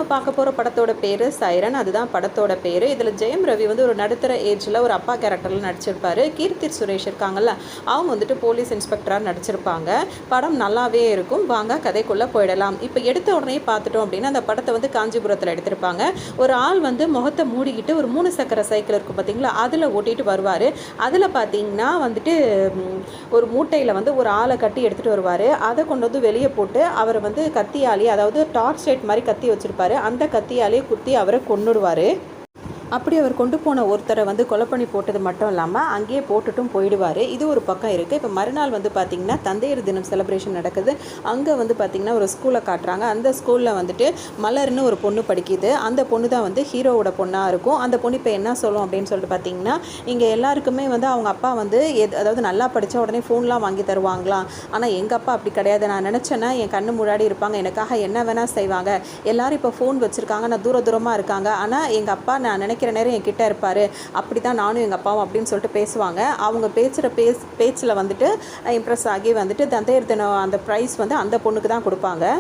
நம்ம பார்க்க போகிற படத்தோட பேர் சைரன். அதுதான் படத்தோட பேர். இதில் ஜெயம் ரவி வந்து ஒரு நடுத்தர ஏஜில் ஒரு அப்பா கேரக்டரில் நடிச்சிருப்பார். கீர்த்தி சுரேஷ் இருக்காங்கல்ல, அவங்க வந்துட்டு போலீஸ் இன்ஸ்பெக்டராக நடிச்சிருப்பாங்க. படம் நல்லாவே இருக்கும். வாங்க கதைக்குள்ளே போயிடலாம். இப்போ எடுத்த உடனே பார்த்துட்டோம் அப்படின்னா அந்த படத்தை வந்து காஞ்சிபுரத்தில் எடுத்திருப்பாங்க. ஒரு ஆள் வந்து முகத்தை மூடிக்கிட்டு ஒரு 3 சக்கர சைக்கிள் இருக்கும் பார்த்தீங்களா, அதில் ஓட்டிகிட்டு வருவார். அதில் பார்த்தீங்கன்னா வந்துட்டு ஒரு மூட்டையில் வந்து ஒரு ஆளை கட்டி எடுத்துகிட்டு வருவார். அதை கொண்டு வந்து வெளியே போட்டு அவரை வந்து கத்தியாலே, அதாவது டார்ச் லைட் மாதிரி கத்தி வச்சுருப்பாரு, அந்த கத்தியாலே குத்தி அவரை கொன்னுடுவார். அப்படி அவர் கொண்டு போன ஒருத்தரை வந்து கொலை பண்ணி போட்டது மட்டும் இல்லாமல் அங்கேயே போட்டுட்டும் போயிடுவார். இது ஒரு பக்கம் இருக்குது. இப்போ மறுநாள் வந்து பார்த்திங்கன்னா தந்தையர் தினம் செலிப்ரேஷன் நடக்குது. அங்கே வந்து பார்த்திங்கன்னா ஒரு ஸ்கூலை காட்டுறாங்க. அந்த ஸ்கூலில் வந்துட்டு மலர்னு ஒரு பொண்ணு படிக்குது. அந்த பொண்ணு தான் வந்து ஹீரோவோட பொண்ணாக இருக்கும். அந்த பொண்ணு இப்போ என்ன சொல்லும் அப்படின்னு சொல்லிட்டு பார்த்திங்கன்னா, இங்கே எல்லாருக்குமே வந்து அவங்க அப்பா வந்து அதாவது நல்லா படித்தா உடனே ஃபோன்லாம் வாங்கி தருவாங்களாம். ஆனால் எங்கள் அப்பா அப்படி கிடையாது. நான் நினச்சேன்னா என் கண்ணு முன்னாடி இருப்பாங்க, எனக்காக என்ன வேணால் செய்வாங்க. எல்லோரும் இப்போ ஃபோன் வச்சுருக்காங்க, நான் தூரமாக இருக்காங்க. ஆனால் எங்கள் அப்பா நான் நினைக்கிற நேரம் என் கிட்ட இருப்பார். அப்படி தான் நானும் எங்கள் அப்பாவும் அப்படின்னு சொல்லிட்டு பேசுவாங்க. அவங்க பேசுகிற பேச்சில் வந்துட்டு இம்ப்ரெஸ் ஆகி வந்துட்டு தந்தையர் தினம் அந்த ப்ரைஸ் வந்து அந்த பொண்ணுக்கு தான் கொடுப்பாங்க.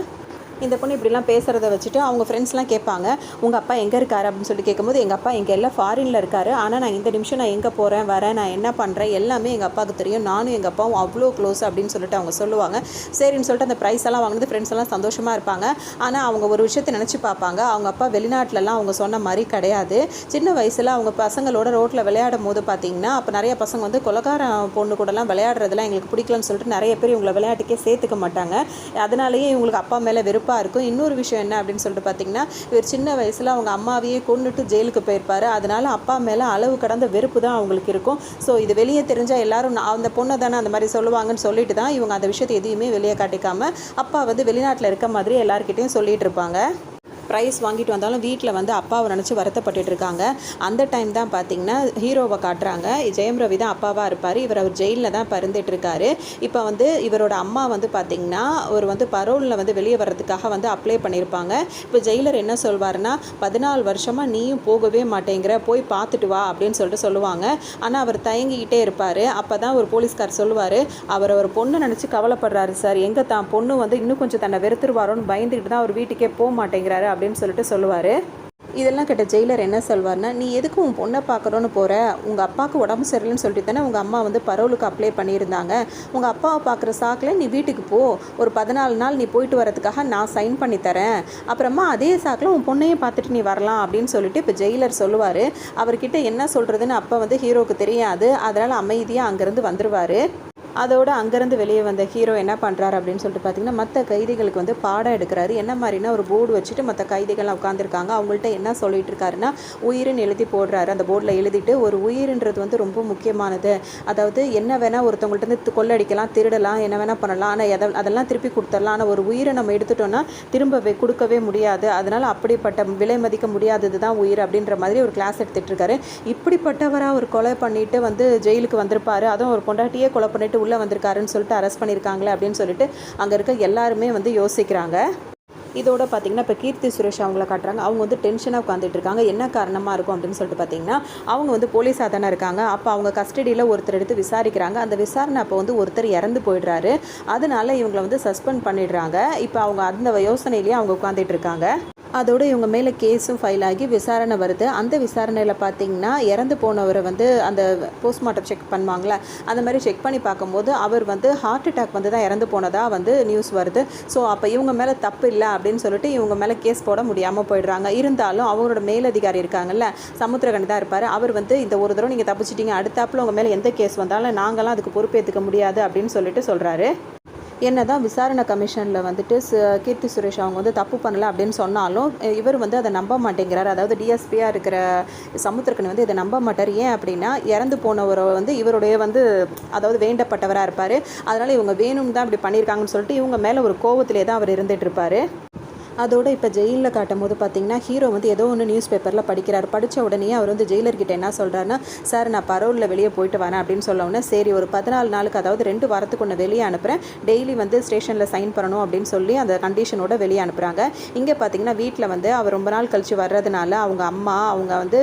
இந்த பொண்ணு இப்படிலாம் பேசுகிறத வச்சுட்டு அவங்க ஃப்ரெண்ட்ஸ்லாம் கேட்பாங்க, உங்கள் அப்பா எங்கே இருக்கார் அப்படின்னு சொல்லி கேட்கும்போது, எங்கள் அப்பா எங்கே எல்லாம் ஃபாரினில் இருக்கார். ஆனால் நான் இந்த நிமிஷம் நான் எங்கே போகிறேன் வரேன், நான் என்ன பண்ணுறேன் எல்லாமே எங்கள் அப்பாவுக்கு தெரியும். நானும் எங்கள் அப்பாவும் அவ்வளோ க்ளோஸ் அப்படின்னு சொல்லிட்டு அவங்க சொல்லுவாங்க. சரின்னு சொல்லிட்டு அந்த ப்ரைஸ் எல்லாம் வாங்கினது ஃப்ரெண்ட்ஸ் எல்லாம் சந்தோஷமாக இருப்பாங்க. ஆனால் அவங்க ஒரு விஷயத்தை நினச்சி பார்ப்பாங்க, அவங்க அப்பா வெளிநாட்டிலலாம் அவங்க சொன்ன மாதிரி கிடையாது. சின்ன வயசில் அவங்க பசங்களோட ரோட்டில் விளையாடும் போது பார்த்திங்கன்னா, அப்போ நிறைய பசங்க வந்து கொலகார பொண்ணு கூடலாம் விளையாடுறதுலாம் எங்களுக்கு பிடிக்கலன்னு சொல்லிட்டு நிறைய பேர் இவங்களை விளையாட்டுக்கே சேர்த்துக்க மாட்டாங்க. அதனாலேயே இவங்களுக்கு அப்பா மேலே வெறுப்பாக இருக்கும். இன்னொரு விஷயம் என்ன அப்படின்னு சொல்லிட்டு பார்த்தீங்கன்னா, இவர் சின்ன வயசில் அவங்க அம்மாவையே கொன்னுட்டு ஜெயிலுக்கு போயிருப்பாரு. அதனால அப்பா மேலே அளவு கடந்த வெறுப்பு தான் அவங்களுக்கு இருக்கும். ஸோ இது வெளியே தெரிஞ்சால் எல்லாரும் அந்த பொண்ணை தானே அந்த மாதிரி சொல்லுவாங்கன்னு சொல்லிட்டு தான் இவங்க அந்த விஷயத்தை எதையுமே வெளியே காட்டிக்காமல் அப்பா வந்து வெளிநாட்டில் இருக்க மாதிரி எல்லாருக்கிட்டையும் சொல்லிட்டு இருப்பாங்க. ப்ரைஸ் வாங்கிட்டு வந்தாலும் வீட்டில் வந்து அப்பாவை நினச்சி வருத்தப்பட்டு இருக்காங்க. அந்த டைம் தான் பார்த்திங்கன்னா ஹீரோவை காட்டுறாங்க. ஜெயம் ரவி தான் அப்பாவாக இருப்பார். அவர் ஜெயிலில் தான் பருந்துட்டு இருக்காரு. இப்போ வந்து இவரோட அம்மா வந்து பார்த்திங்கன்னா ஒரு வந்து பரோலில் வந்து வெளியே வர்றதுக்காக வந்து அப்ளை பண்ணியிருப்பாங்க. இப்போ ஜெயிலர் என்ன சொல்வார்னா, 14 வருஷமாக நீயும் போகவே மாட்டேங்கிற, போய் பார்த்துட்டு வா அப்படின்னு சொல்லிட்டு சொல்லுவாங்க. ஆனால் அவர் தயங்கிக்கிட்டே இருப்பார். அப்போ தான் ஒரு போலீஸ்கார் சொல்லுவார், அவர் ஒரு பொண்ணை நினச்சி கவலைப்படுறாரு சார், எங்கே தான் பொண்ணு வந்து இன்னும் கொஞ்சம் தன்னை வெறுத்துருவாரோன்னு பயந்துக்கிட்டு தான் அவர் வீட்டுக்கே போக மாட்டேங்கிறாரு அப்படின்னு சொல்லிட்டு சொல்லுவார். இதெல்லாம் கேட்ட ஜெயிலர் என்ன சொல்வார்னா, நீ எதுக்கு உன் பொண்ணை பார்க்குறோன்னு போகிற, உங்கள் அப்பாவுக்கு உடம்பு சரியில்லைன்னு சொல்லிட்டு தானே உங்கள் அம்மா வந்து பரோலுக்கு அப்ளை பண்ணியிருந்தாங்க. உங்கள் அப்பாவை பார்க்குற சாக்கில் நீ வீட்டுக்கு போ, ஒரு 14 நாள் நீ போயிட்டு வரதுக்காக நான் சைன் பண்ணி தரேன், அப்புறமா அதே சாக்கில் உன் பொண்ணையும் பார்த்துட்டு நீ வரலாம் அப்படின்னு சொல்லிட்டு இப்போ ஜெயிலர் சொல்லுவார். அவர்கிட்ட என்ன சொல்கிறதுன்னு அப்போ வந்து ஹீரோவுக்கு தெரியாது. அதனால் அமைதியாக அங்கேருந்து வந்துடுவார். அதோடு அங்கேருந்து வெளியே வந்த ஹீரோ என்ன பண்ணுறாரு அப்படின்னு சொல்லிட்டு பார்த்தீங்கன்னா, மற்ற கைதிகளுக்கு வந்து பாடம் எடுக்கிறாரு. என்ன மாதிரினா, ஒரு போர்டு வச்சுட்டு மற்ற கைதிகள்லாம் உட்காந்துருக்காங்க. அவங்கள்ட்ட என்ன சொல்லிட்டு இருக்காருன்னா, உயிர்னு எழுதி போடுறாரு. அந்த போர்டில் எழுதிட்டு, ஒரு உயிர்ன்றது வந்து ரொம்ப முக்கியமானது. அதாவது என்ன வேணால் ஒருத்தவங்கள்ட்ட கொள்ளடிக்கலாம், திருடலாம், என்ன வேணால் பண்ணலாம், ஆனால் அதெல்லாம் திருப்பி கொடுத்துடலாம். ஆனால் ஒரு உயிரை நம்ம எடுத்துட்டோன்னா திரும்ப கொடுக்கவே முடியாது. அதனால் அப்படிப்பட்ட விலை மதிக்க முடியாதது தான் உயிர் அப்படின்ற மாதிரி ஒரு கிளாஸ் எடுத்துகிட்டு இருக்காரு. இப்படிப்பட்டவராக ஒரு கொலை பண்ணிட்டு வந்து ஜெயிலுக்கு வந்திருப்பாரு. அதுவும் ஒரு பொண்டாட்டியே கொலை பண்ணிட்டு உள்ளே வந்திருக்காருன்னு சொல்லிட்டு அரெஸ்ட் பண்ணியிருக்காங்களே அப்படின்னு சொல்லிட்டு அங்கே இருக்க எல்லாருமே வந்து யோசிக்கிறாங்க. இதோட பார்த்திங்கன்னா இப்போ கீர்த்தி சுரேஷ் அவங்கள காட்டுறாங்க. அவங்க வந்து டென்ஷனாக உட்காந்துட்டு இருக்காங்க. என்ன காரணமாக இருக்கும் அப்படின்னு சொல்லிட்டு பார்த்திங்கன்னா, அவங்க வந்து போலீஸாக தானே இருக்காங்க. அப்போ அவங்க கஸ்டடியில் ஒருத்தர் எடுத்து விசாரிக்கிறாங்க. அந்த விசாரணை அப்போ வந்து ஒருத்தர் இறந்து போயிடுறாரு. அதனால இவங்களை வந்து சஸ்பெண்ட் பண்ணிடுறாங்க. இப்போ அவங்க அந்த யோசனையிலேயே அவங்க உட்காந்துட்டு இருக்காங்க. அதோடு இவங்க மேலே கேஸும் ஃபைல் ஆகி விசாரணை வருது. அந்த விசாரணையில் பார்த்திங்கன்னா இறந்து போனவரை வந்து அந்த போஸ்ட்மார்ட்டம் செக் பண்ணுவாங்களே, அந்த மாதிரி செக் பண்ணி பார்க்கும்போது அவர் வந்து ஹார்ட் அட்டாக் வந்து தான் இறந்து போனதாக வந்து நியூஸ் வருது. ஸோ அப்போ இவங்க மேலே தப்பு இல்லை அப்படின்னு சொல்லிட்டு இவங்க மேலே கேஸ் போட முடியாமல் போயிடுறாங்க. இருந்தாலும் அவங்களோட மேலதிகாரி இருக்காங்கல்ல, சமுத்திரகனி தான் இருப்பார். அவர் வந்து இந்த ஒரு தடவை நீங்கள் தப்பிச்சிட்டிங்க, அடுத்தாப்பில் உங்கள் மேலே எந்த கேஸ் வந்தாலும் நாங்களாம் அதுக்கு பொறுப்பேற்றுக்க முடியாது அப்படின்னு சொல்லிட்டு சொல்கிறாரு. என்ன தான் விசாரணை கமிஷனில் வந்துட்டு கீர்த்தி சுரேஷ் அவங்க வந்து தப்பு பண்ணலை அப்படின்னு சொன்னாலும் இவர் வந்து அதை நம்ப மாட்டேங்கிறார். அதாவது டிஎஸ்பியாக இருக்கிற சமுத்திரக்கனி வந்து இதை நம்ப மாட்டார். ஏன் அப்படின்னா, இறந்து போனவரை வந்து இவருடைய வந்து அதாவது வேண்டப்பட்டவராக இருப்பார். அதனால் இவங்க வேணும் தான் இப்படி பண்ணியிருக்காங்கன்னு சொல்லிட்டு இவங்க மேலே ஒரு கோவத்திலே தான் அவர் இருந்துகிட்டு இருப்பார். அதோடு இப்போ ஜெயிலில் காட்டும் போது பார்த்திங்கன்னா, ஹீரோ வந்து ஏதோ ஒன்று நியூஸ் பேப்பரில் படிக்கிறார். படித்த உடனே அவர் வந்து ஜெயிலர்கிட்ட என்ன சொல்கிறாருன்னா, சார் நான் பரோலில் வெளியே போயிட்டு வரேன் அப்படின்னு சொல்லவுடனே, சரி ஒரு 14 நாளுக்கு அதாவது 2 வாரத்துக்கு ஒன்று வெளியே அனுப்புகிறேன், டெய்லி வந்து ஸ்டேஷனில் சைன் பண்ணணும் அப்படின்னு சொல்லி அந்த கண்டிஷனோட வெளியே அனுப்புகிறாங்க. இங்கே பார்த்திங்கன்னா வீட்டில் வந்து அவர் ரொம்ப நாள் கழித்து வர்றதுனால அவங்க அம்மா, அவங்க வந்து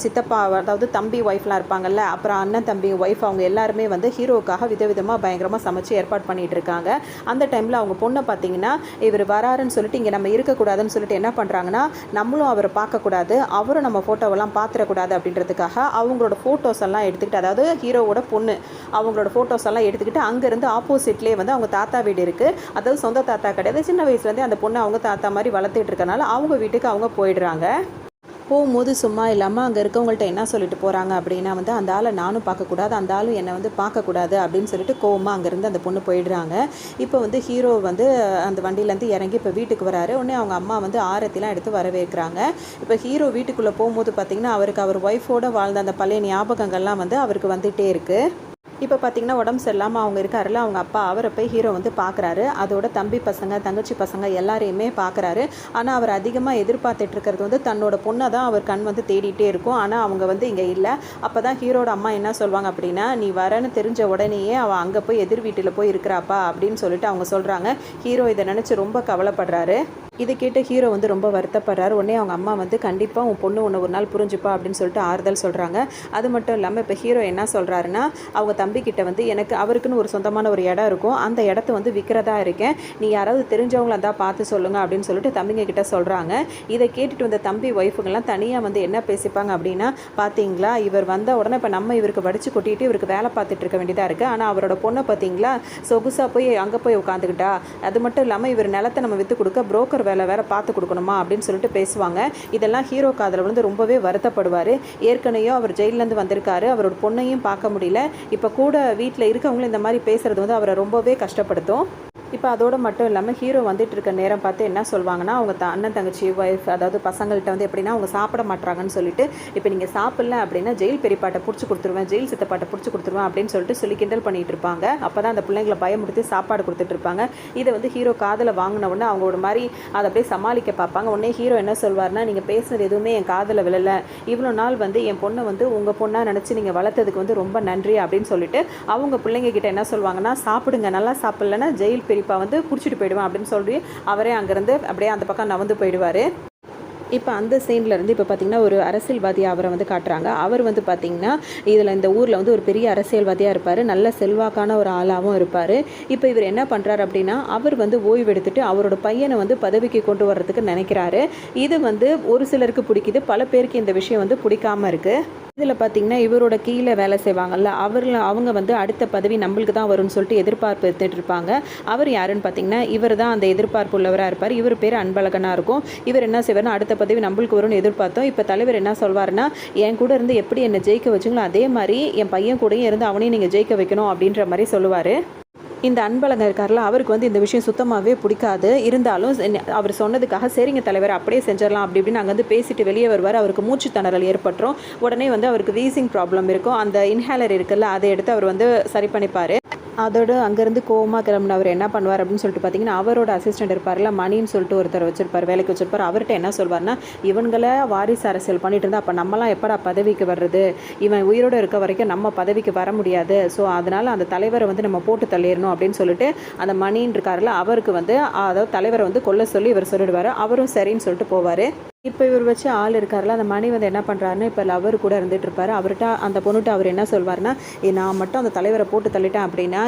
சித்தப்பா, அதாவது தம்பி ஒய்ஃப்லாம் இருப்பாங்கல்ல, அப்புறம் அண்ணன் தம்பி ஒய்ஃப், அவங்க எல்லாருமே வந்து ஹீரோவுக்காக விதவிதமாக பயங்கரமாக சமைச்சு ஏற்பாடு பண்ணிகிட்டு இருக்காங்க. அந்த டைமில் அவங்க பொண்ணை பார்த்திங்கன்னா, இவர் வராருன்னு சொல்லிட்டு இங்கே நம்ம நம்ம இருக்கக்கூடாதுன்னு சொல்லிட்டு என்ன பண்ணுறாங்கன்னா, நம்மளும் அவரை பார்க்கக்கூடாது, அவரும் நம்ம ஃபோட்டோவெல்லாம் பார்த்துடக்கூடாது அப்படின்றதுக்காக அவங்களோட ஃபோட்டோஸ் எல்லாம் எடுத்துக்கிட்டு, அதாவது ஹீரோவோட பொண்ணு அவங்களோட ஃபோட்டோஸ் எல்லாம் எடுத்துக்கிட்டு அங்கேருந்து ஆப்போசிட்லேயே வந்து அவங்க தாத்தா வீடு இருக்குது. அதாவது சொந்த தாத்தா கிடையாது, சின்ன வயசுலேருந்தே அந்த பொண்ணு அவங்க தாத்தா மாதிரி வளர்த்துட்டு இருக்கனால அவங்க வீட்டுக்கு அவங்க போயிடுறாங்க. போகும்போது சும்மா இல்லாமல் அங்கே இருக்கவங்கள்ட்ட என்ன சொல்லிட்டு போகிறாங்க அப்படின்னா வந்து, அந்த ஆளை நானும் பார்க்கக்கூடாது, அந்த ஆளும் என்னை வந்து பார்க்கக்கூடாது அப்படின்னு சொல்லிட்டு கோவமாக அங்கேருந்து அந்த பொண்ணு போயிடுறாங்க. இப்போ வந்து ஹீரோ வந்து அந்த வண்டியிலேருந்து இறங்கி இப்போ வீட்டுக்கு வராரு. உடனே அவங்க அம்மா வந்து ஆரத்திலாம் எடுத்து வரவேற்கிறாங்க. இப்போ ஹீரோ வீட்டுக்குள்ளே போகும்போது பார்த்திங்கன்னா அவருக்கு அவர் ஒய்ஃபோடு வாழ்ந்த அந்த பழைய ஞாபகங்கள்லாம் வந்து அவருக்கு வந்துகிட்டே இருக்குது. இப்போ பார்த்திங்கன்னா உடம்பு சரியில்லாமல் அவங்க இருக்காருல்ல, அவங்க அப்பா அவரை போய் ஹீரோ வந்து பார்க்குறாரு. அதோட தம்பி பசங்க தங்கச்சி பசங்க எல்லாரையுமே பார்க்குறாரு. ஆனால் அவர் அதிகமாக எதிர்பார்த்துட்டு இருக்கிறது வந்து தன்னோட பொண்ணை தான் அவர் கண் வந்து தேடிட்டே இருக்கும். ஆனால் அவங்க வந்து இங்கே இல்லை. அப்போ தான் ஹீரோட அம்மா என்ன சொல்லுவாங்க அப்படின்னா, நீ வரன்னு தெரிஞ்ச உடனேயே அவள் அங்கே போய் எதிர் வீட்டில் போய் இருக்கிறாப்பா அப்படின்னு சொல்லிட்டு அவங்க சொல்கிறாங்க. ஹீரோ இதை நினச்சி ரொம்ப கவலைப்படுறாரு. இதை கேட்டு ஹீரோ வந்து ரொம்ப வருத்தப்படுறாரு. உடனே அவங்க அம்மா வந்து கண்டிப்பாக உன் பொண்ணு ஒன்று ஒரு நாள் புரிஞ்சுப்பா அப்படின்னு சொல்லிட்டு ஆறுதல் சொல்கிறாங்க. அது மட்டும் இல்லாமல் இப்போ ஹீரோ என்ன சொல்கிறாருன்னா, அவங்க தம்பிக்கிட்ட வந்து எனக்கு அவருக்குன்னு ஒரு சொந்தமான ஒரு இடம் இருக்கும், அந்த இடத்த வந்து விற்கிறதா இருக்கேன், நீ யாராவது தெரிஞ்சவங்கள இருந்தால் பார்த்து சொல்லுங்கள் அப்படின்னு சொல்லிட்டு தம்பிங்க கிட்ட சொல்கிறாங்க. இதை கேட்டுட்டு வந்த தம்பி ஒய்ஃபுங்கெல்லாம் தனியாக வந்து என்ன பேசிப்பாங்க அப்படின்னா, பார்த்தீங்களா இவர் வந்த உடனே இப்போ நம்ம இவருக்கு வடித்து கொட்டிட்டு இவருக்கு வேலை பார்த்துட்டு இருக்க வேண்டியதாக இருக்குது, ஆனால் அவரோட பொண்ணை பார்த்தீங்களா சொகுசாக போய் அங்கே போய் உட்காந்துக்கிட்டா, அது மட்டும் இல்லாமல் இவர் நிலத்தை நம்ம விற்று கொடுக்க புரோக்கர் வேற பார்த்து கொடுக்கணுமா அப்படின்னு சொல்லிட்டு பேசுவாங்க. இதெல்லாம் ஹீரோ காதல வந்து ரொம்பவே வருத்தப்படுவார். ஏற்கனவே அவர் ஜெயிலேருந்து வந்திருக்காரு, அவரோட பொண்ணையும் பார்க்க முடியல. இப்போ கூட வீட்டில் இருக்கவங்களும் இந்த மாதிரி பேசுறது வந்து அவரை ரொம்பவே கஷ்டப்படுத்தும். இப்போ அதோடு மட்டும் இல்லாமல் ஹீரோ வந்துட்டு இருக்க நேரம் பார்த்து என்ன சொல்லுவாங்கன்னா, அவங்க அண்ணன் தங்கச்சி ஒய்ஃப் அதாவது பசங்கள்கிட்ட வந்து எப்படின்னா அவங்க சாப்பிட மாட்டாங்கன்னு சொல்லிட்டு, இப்போ நீங்கள் சாப்பிடல அப்படின்னா ஜெயில் பெரியப்பாட்டை பிடிச்சி கொடுத்துருவேன், ஜெயில் சித்தப்பாட்டை பிடிச்சி கொடுத்துருவேன் அப்படின்னு சொல்லிட்டு சொல்லி கிண்டல் பண்ணிட்டு இருப்பாங்க. அப்போ தான் அந்த பிள்ளைங்களை பயமுறுத்தி சாப்பாடு கொடுத்துட்டு இருப்பாங்க. இதை வந்து ஹீரோ காதில் வாங்கின உடனே அவங்க ஒரு மாதிரி அதை அப்படியே சமாளிக்க பார்ப்பாங்க. உடனே ஹீரோ என்ன சொல்வார்னா, நீங்கள் பேசுனது எதுவுமே என் காதில் விழலை, இவ்வளோ நாள் வந்து என் பொண்ணை வந்து உங்கள் பொண்ணாக நினச்சி நீங்கள் வளர்த்ததுக்கு வந்து ரொம்ப நன்றி அப்படின்னு சொல்லிட்டு அவங்க பிள்ளைங்க கிட்ட என்ன சொல்லுவாங்கன்னா, சாப்பிடுங்க, நல்லா சாப்பிட்லன்னா ஜெயில் பெரியப்பா வந்து பிடிச்சிட்டு போயிடுவான் அப்படின்னு சொல்லி அவரே அங்கேருந்து அப்படியே அந்த பக்கம் நகர்ந்து போயிடுவார். இப்போ அந்த சீன்லேருந்து இப்போ பார்த்திங்கன்னா ஒரு அரசியல்வாதி அவரை வந்து காட்டுறாங்க. அவர் வந்து பார்த்திங்கன்னா இதில் இந்த ஊரில் வந்து ஒரு பெரிய அரசியல்வாதியாக இருப்பார், நல்ல செல்வாக்கான ஒரு ஆளாகவும் இருப்பார். இப்போ இவர் என்ன பண்ணுறாரு அப்படின்னா, அவர் வந்து ஓய்வு எடுத்துட்டு அவரோட பையனை வந்து பதவிக்கு கொண்டு வர்றதுக்கு நினைக்கிறாரு. இது வந்து ஒரு சிலருக்கு பிடிக்குது, பல பேருக்கு இந்த விஷயம் வந்து பிடிக்காமல் இருக்குது. இதில் பார்த்திங்கன்னா இவரோட கீழே வேலை செய்வாங்கள்ல அவங்க வந்து அடுத்த பதவி நம்மளுக்கு தான் வரும்னு சொல்லிட்டு எதிர்பார்ப்பு எடுத்துகிட்டு இருப்பாங்க. அவர் யாருன்னு பார்த்திங்கன்னா இவர் தான் அந்த எதிர்பார்ப்பு உள்ளவராக இருப்பார். இவர் பேர் அன்பழகனாக இருக்கும். இவர் என்ன செய்வார்னா, அடுத்த பதவி நம்மளுக்கு வரும்னு எதிர்பார்த்தோம். இப்போ தலைவர் என்ன சொல்வார்னா, என் கூட இருந்து எப்படி என்னை ஜெயிக்க வச்சுங்களோ அதே மாதிரி என் பையன் கூடயும் இருந்து அவனையும் நீங்கள் ஜெயிக்க வைக்கணும் அப்படின்ற மாதிரி சொல்லுவார். இந்த அன்பழகன் இருக்கார்ல, அவருக்கு வந்து இந்த விஷயம் சுத்தமாகவே பிடிக்காது. இருந்தாலும் அவர் சொன்னதுக்காக சரிங்க தலைவர் அப்படியே செஞ்சிடலாம் அப்படி இப்படின்னு அங்கே வந்து பேசிட்டு வெளியே வருவார். அவருக்கு மூச்சு திணறல் ஏற்பட்டுரும். உடனே வந்து அவருக்கு வீசிங் ப்ராப்ளம் இருக்கும். அந்த இன்ஹேலர் இருக்குல்ல, அதை எடுத்து அவர் வந்து சரி பண்ணிப்பார். அதோடு அங்கேருந்து கோவமாக கிளம்புன அவர் என்ன பண்ணுவார் அப்படின்னு சொல்லிட்டு பார்த்தீங்கன்னா, அவரோட அசிஸ்டன்ட் இருப்பார்ல மணின்னு சொல்லிட்டு ஒருத்தர் வச்சிருப்பார், வேலைக்கு வச்சிருப்பார். அவர்கிட்ட என்ன சொல்வார்னா, இவங்களை வாரிசு அரசியல் பண்ணிட்டு இருந்தால் அப்போ நம்மலாம் எப்படா பதவிக்கு வர்றது, இவன் உயிரோடு இருக்க வரைக்கும் நம்ம பதவிக்கு வர முடியாது, ஸோ அதனால் அந்த தலைவரை வந்து நம்ம போட்டு தள்ளிடணும் அப்படின்னு சொல்லிட்டு அந்த மணின்னு இருக்காருல அவருக்கு வந்து அதாவது தலைவரை வந்து கொல்ல சொல்லி இவர் சொல்லிடுவார். அவரும் சரின்னு சொல்லிட்டு போவார். இப்போ இவர் வச்சு ஆள் இருக்கார்ல, அந்த மணி வந்து என்ன பண்ணுறாருன்னு இப்போ லவர் கூட இருந்துகிட்டு இருப்பார். அவர்கிட்ட அந்த பொண்ணுகிட்ட அவர் என்ன சொல்வார்னா, நான் மட்டும் அந்த தலைவரை போட்டு தள்ளிட்டேன் அப்படின்னா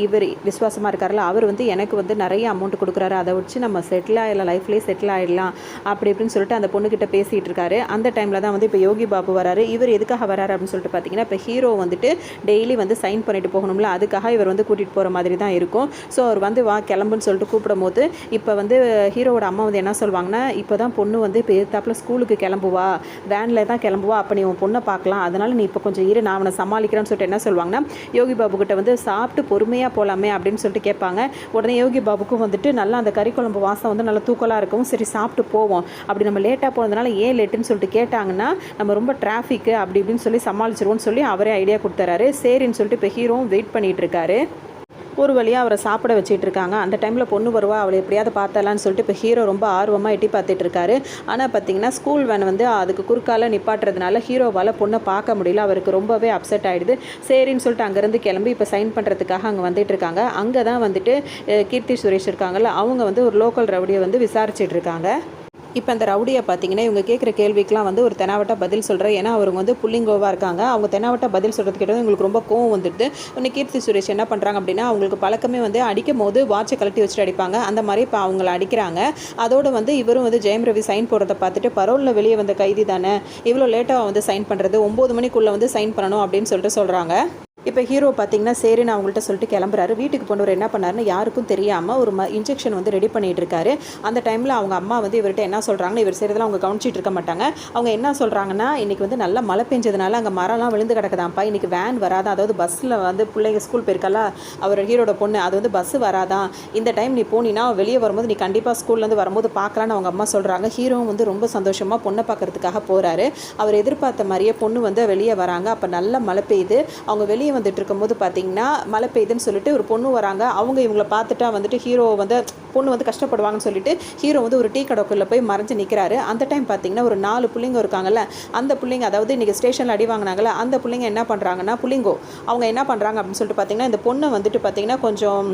இவர் விசுவாசமாக இருக்கார்ல அவர் வந்து எனக்கு வந்து நிறைய அமௌண்ட் கொடுக்குறாரு, அதை வச்சு நம்ம செட்டில் ஆகிடலாம், லைஃப்லேயே செட்டில் ஆகிடலாம் அப்படி இப்படின்னு சொல்லிட்டு அந்த பொண்ணுக்கிட்ட பேசிகிட்டு இருக்காரு. அந்த டைமில் தான் வந்து இப்போ யோகி பாபு வராரு. இவர் எதுக்காக வராரு அப்படின்னு சொல்லிட்டு பார்த்தீங்கன்னா, இப்போ ஹீரோ வந்துட்டு டெய்லி வந்து சைன் பண்ணிட்டு போகணும்ல, அதுக்காக இவர் வந்து கூட்டிகிட்டு போகிற மாதிரி தான் இருக்கும். ஸோ அவர் வந்து வா கிளம்புன்னு சொல்லிட்டு கூப்பிடும் போது இப்போ வந்து ஹீரோவோட அம்மா வந்து என்ன சொல்வாங்கன்னா, இப்போ தான் பொண்ணு வந்து இப்போ எதிர்த்தாப்பில் ஸ்கூலுக்கு கிளம்புவா, வேனில் தான் கிளம்புவா, அப்போ நீ உன் பொண்ணை பார்க்கலாம், அதனால் நீ இப்போ கொஞ்சம் இரு, நான் அவனை சமாளிக்கிறேன்னு சொல்லிட்டு என்ன சொல்லுவாங்கன்னா, யோகி பாபு கிட்ட வந்து சாப்பிட்டு பொறுமையாக போகலாமே அப்படின்னு சொல்லிட்டு கேட்பாங்க. உடனே யோகி பாபுக்கும் வந்துட்டு நல்லா அந்த கறி குழம்பு வாசம் வந்து நல்லா தூக்கலாக இருக்கும், சரி சாப்பிட்டு போவோம், அப்படி நம்ம லேட்டாக போனதுனால ஏன் லேட்டுன்னு சொல்லிட்டு கேட்டாங்கன்னா நம்ம ரொம்ப டிராஃபிக்கு அப்படி இப்படின்னு சொல்லி சமாளிச்சிருவோன்னு சொல்லி அவரே ஐடியா கொடுத்துறாரு. சரின்னு சொல்லிட்டு இப்போ ஹீரோவும் வெயிட் பண்ணிகிட்டு இருக்காரு. ஒரு வழியாக அவரை சாப்பிட வச்சுட்டு இருக்காங்க. அந்த டைமில் பொண்ணு வருவா, அவளை எப்படியாவது பார்த்தலான்னு சொல்லிட்டு இப்போ ஹீரோ ரொம்ப ஆர்வமாக எட்டி பார்த்துட்டு இருக்காரு. ஆனால் பார்த்தீங்கன்னா ஸ்கூல் வேன் வந்து அதுக்கு குறுக்கால நிப்பாட்டுறதுனால ஹீரோவால் பொண்ணை பார்க்க முடியல. அவருக்கு ரொம்பவே அப்செட் ஆகிடுது. சரின்னு சொல்லிட்டு அங்கேருந்து கிளம்பி இப்போ சைன் பண்ணுறதுக்காக அங்கே வந்துட்டு இருக்காங்க. அங்கே தான் வந்துட்டு கீர்த்தி சுரேஷ் இருக்காங்கல்ல, அவங்க வந்து ஒரு லோக்கல் ரவுடியை வந்து விசாரிச்சுட்டு இருக்காங்க. இப்போ அந்த ரவுடியை பார்த்தீங்கன்னா இவங்க கேட்குற கேள்விக்கெலாம் வந்து ஒரு தெனாவட்ட பதில் சொல்கிறேன். ஏன்னா அவங்க வந்து புள்ளிங்கோவாக இருக்காங்க. அவங்க தெனாவட்ட பதில் சொல்கிறது கேட்டது இவங்களுக்கு ரொம்ப கோவம் வந்துடுது. உடனே கீர்த்தி சுரேஷ் என்ன பண்ணுறாங்க அப்படின்னா, அவங்களுக்கு பழக்கமே வந்து அடிக்கும் போது வாட்சை கழட்டி வச்சுட்டு அடிப்பாங்க. அந்த மாதிரி இப்போ அவங்கள அடிக்கிறாங்க. அதோடு வந்து இவரும் வந்து ஜெயம் ரவி சைன் போடுறத பார்த்துட்டு, பரோலில் வெளியே வந்த கைதி தானே, இவ்வளோ லேட்டாக வந்து சைன் பண்ணுறது, 9 மணிக்குள்ளே வந்து சைன் பண்ணணும் அப்படின்னு சொல்கிறாங்க. இப்போ ஹீரோ பார்த்தீங்கன்னா சரின்னு அவங்கள்ட்ட சொல்லிட்டு கிளம்புறாரு. வீட்டுக்கு போனவர் என்ன பண்ணாருன்னு யாருக்கும் தெரியாமல் ஒரு இன்ஜெக்ஷன் வந்து ரெடி பண்ணிட்டு இருக்காரு. அந்த டைமில் அவங்க அம்மா வந்து இவர்கிட்ட என்ன சொல்கிறாங்கன்னா, இவர் செய்கிறதெல்லாம் அவங்க கவனிச்சிட்டு இருக்க மாட்டாங்க. அவங்க என்ன சொல்கிறாங்கன்னா, இன்றைக்கி வந்து நல்லா மழை பெஞ்சதுனால அங்கே மரம்லாம் விழுந்து கிடக்குதான்ப்பா, இன்றைக்கி வேன் வராதான், அதாவது பஸ்ஸில் வந்து பிள்ளைங்க ஸ்கூல் போயிருக்கல அவர் ஹீரோட பொண்ணு, அது வந்து பஸ்ஸு வராதான், இந்த டைம் நீ போனீன்னா வெளியே வரும்போது நீ கண்டிப்பாக ஸ்கூல்லேருந்து வரும்போது பார்க்கலான்னு அவங்க அம்மா சொல்கிறாங்க. ஹீரோவும் வந்து ரொம்ப சந்தோஷமாக பொண்ணை பார்க்கறதுக்காக போகிறாரு. அவர் எதிர்பார்த்த மாதிரியே பொண்ணு வந்து வெளியே வராங்க. அப்போ நல்ல மழை பெய்யுது. அவங்க வெளியே வந்துட்டு இருக்கும்போது பார்த்தீங்கன்னா மழை பெய்யுதுன்னு சொல்லிட்டு ஒரு பொண்ணு வராங்க. அவங்க இவங்களை பார்த்துட்டா வந்துட்டு ஹீரோ வந்து பொண்ணு வந்து கஷ்டப்படுவாங்கன்னு சொல்லிட்டு ஹீரோ வந்து ஒரு டீ கடைக்குள்ளே போய் மறைஞ்சு நிற்கிறாரு. அந்த டைம் பார்த்தீங்கன்னா ஒரு 4 பிள்ளைங்க இருக்காங்கல்ல, அந்த பிள்ளைங்க அதாவது இன்றைக்கி ஸ்டேஷனில் அடி வாங்கினாங்கல்ல, அந்த பிள்ளைங்க என்ன பண்ணுறாங்கன்னா புள்ளிங்கோ அவங்க என்ன பண்ணுறாங்க அப்படின்னு சொல்லிட்டு பார்த்தீங்கன்னா, இந்த பொண்ணை வந்துட்டு பார்த்தீங்கன்னா கொஞ்சம்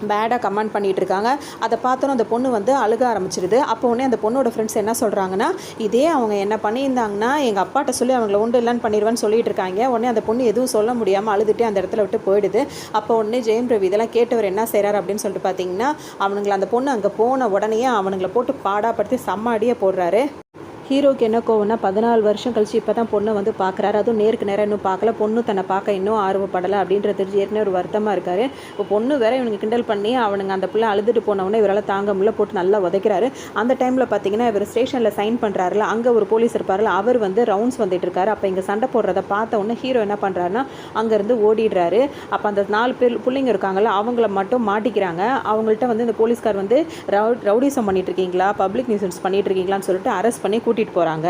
பேடாக கமெண்ட் பண்ணிகிட்டு இருக்காங்க. அதை பார்த்தோன்னா அந்த பொண்ணு வந்து அழுக ஆரம்பிச்சிருது. அப்போ உடனே அந்த பொண்ணோட ஃப்ரெண்ட்ஸ் என்ன சொல்கிறாங்கன்னா, இதே அவங்க என்ன பண்ணியிருந்தாங்கன்னா எங்கள் அப்பாட்ட சொல்லி அவங்கள உண்டு இல்லைன்னு பண்ணிடுவேன்னு சொல்லிட்டு இருக்காங்க. உடனே அந்த பொண்ணு எதுவும் சொல்ல முடியாமல் அழுதுட்டு அந்த இடத்துல விட்டு போயிடுது. அப்போ உடனே ஜெயம் ரவி இதெல்லாம் கேட்டவர் என்ன செய்கிறார் அப்படின்னு சொல்லிட்டு பார்த்தீங்கன்னா, அவனுங்களை அந்த பொண்ணு அங்கே போன உடனே அவனுங்களை போட்டு பாடாப்படுத்தி செம்ம போடுறாரு. ஹீரோக்கு என்ன கோவம்னா, 14 வருஷம் கழிச்சு இப்போ தான் பொண்ணை வந்து பார்க்குறாரு. அதுவும் நேருக்கு நேரம் இன்னும் பார்க்கல, பொண்ணு தன்னை பார்க்க இன்னும் ஆர்வப்படலை அப்படின்றது தெரிஞ்சு ஏற்கனவே ஒரு வருத்தமாக இருக்காரு. இப்போ பொண்ணு வேற இவனுக்கு கிண்டல் பண்ணி அவனுங்க அந்த பிள்ளை அழுதுட்டு போனவொடனே இவரால் தாங்க முடியல, போட்டு நல்லா உதைக்கிறாரு. அந்த டைமில் பார்த்தீங்கன்னா இவர் ஸ்டேஷனில் சைன் பண்ணுறாருல, அங்கே ஒரு போலீஸ் இருப்பார்ல, அவர் வந்து ரவுண்ட்ஸ் வந்துட்டு இருக்காரு. அப்போ இங்கே சண்டை போடுறத பார்த்த உடனே ஹீரோ என்ன பண்ணுறாருன்னா அங்கேருந்து ஓடிடுறாரு. அப்போ அந்த 4 பேர் பிள்ளைங்க இருக்காங்கல்ல, அவங்கள மட்டும் மாட்டிக்கிறாங்க. அவங்கள்ட்ட வந்து இந்த போலீஸ்கார் வந்து ரவுடிசம் பண்ணிட்டு இருக்கீங்களா, பப்ளிக் நியூசன்ஸ் பண்ணிட்டு இருக்கீங்களான்னு சொல்லிட்டு அரெஸ்ட் பண்ணி கூட்டிகிட்டு போகிறாங்க.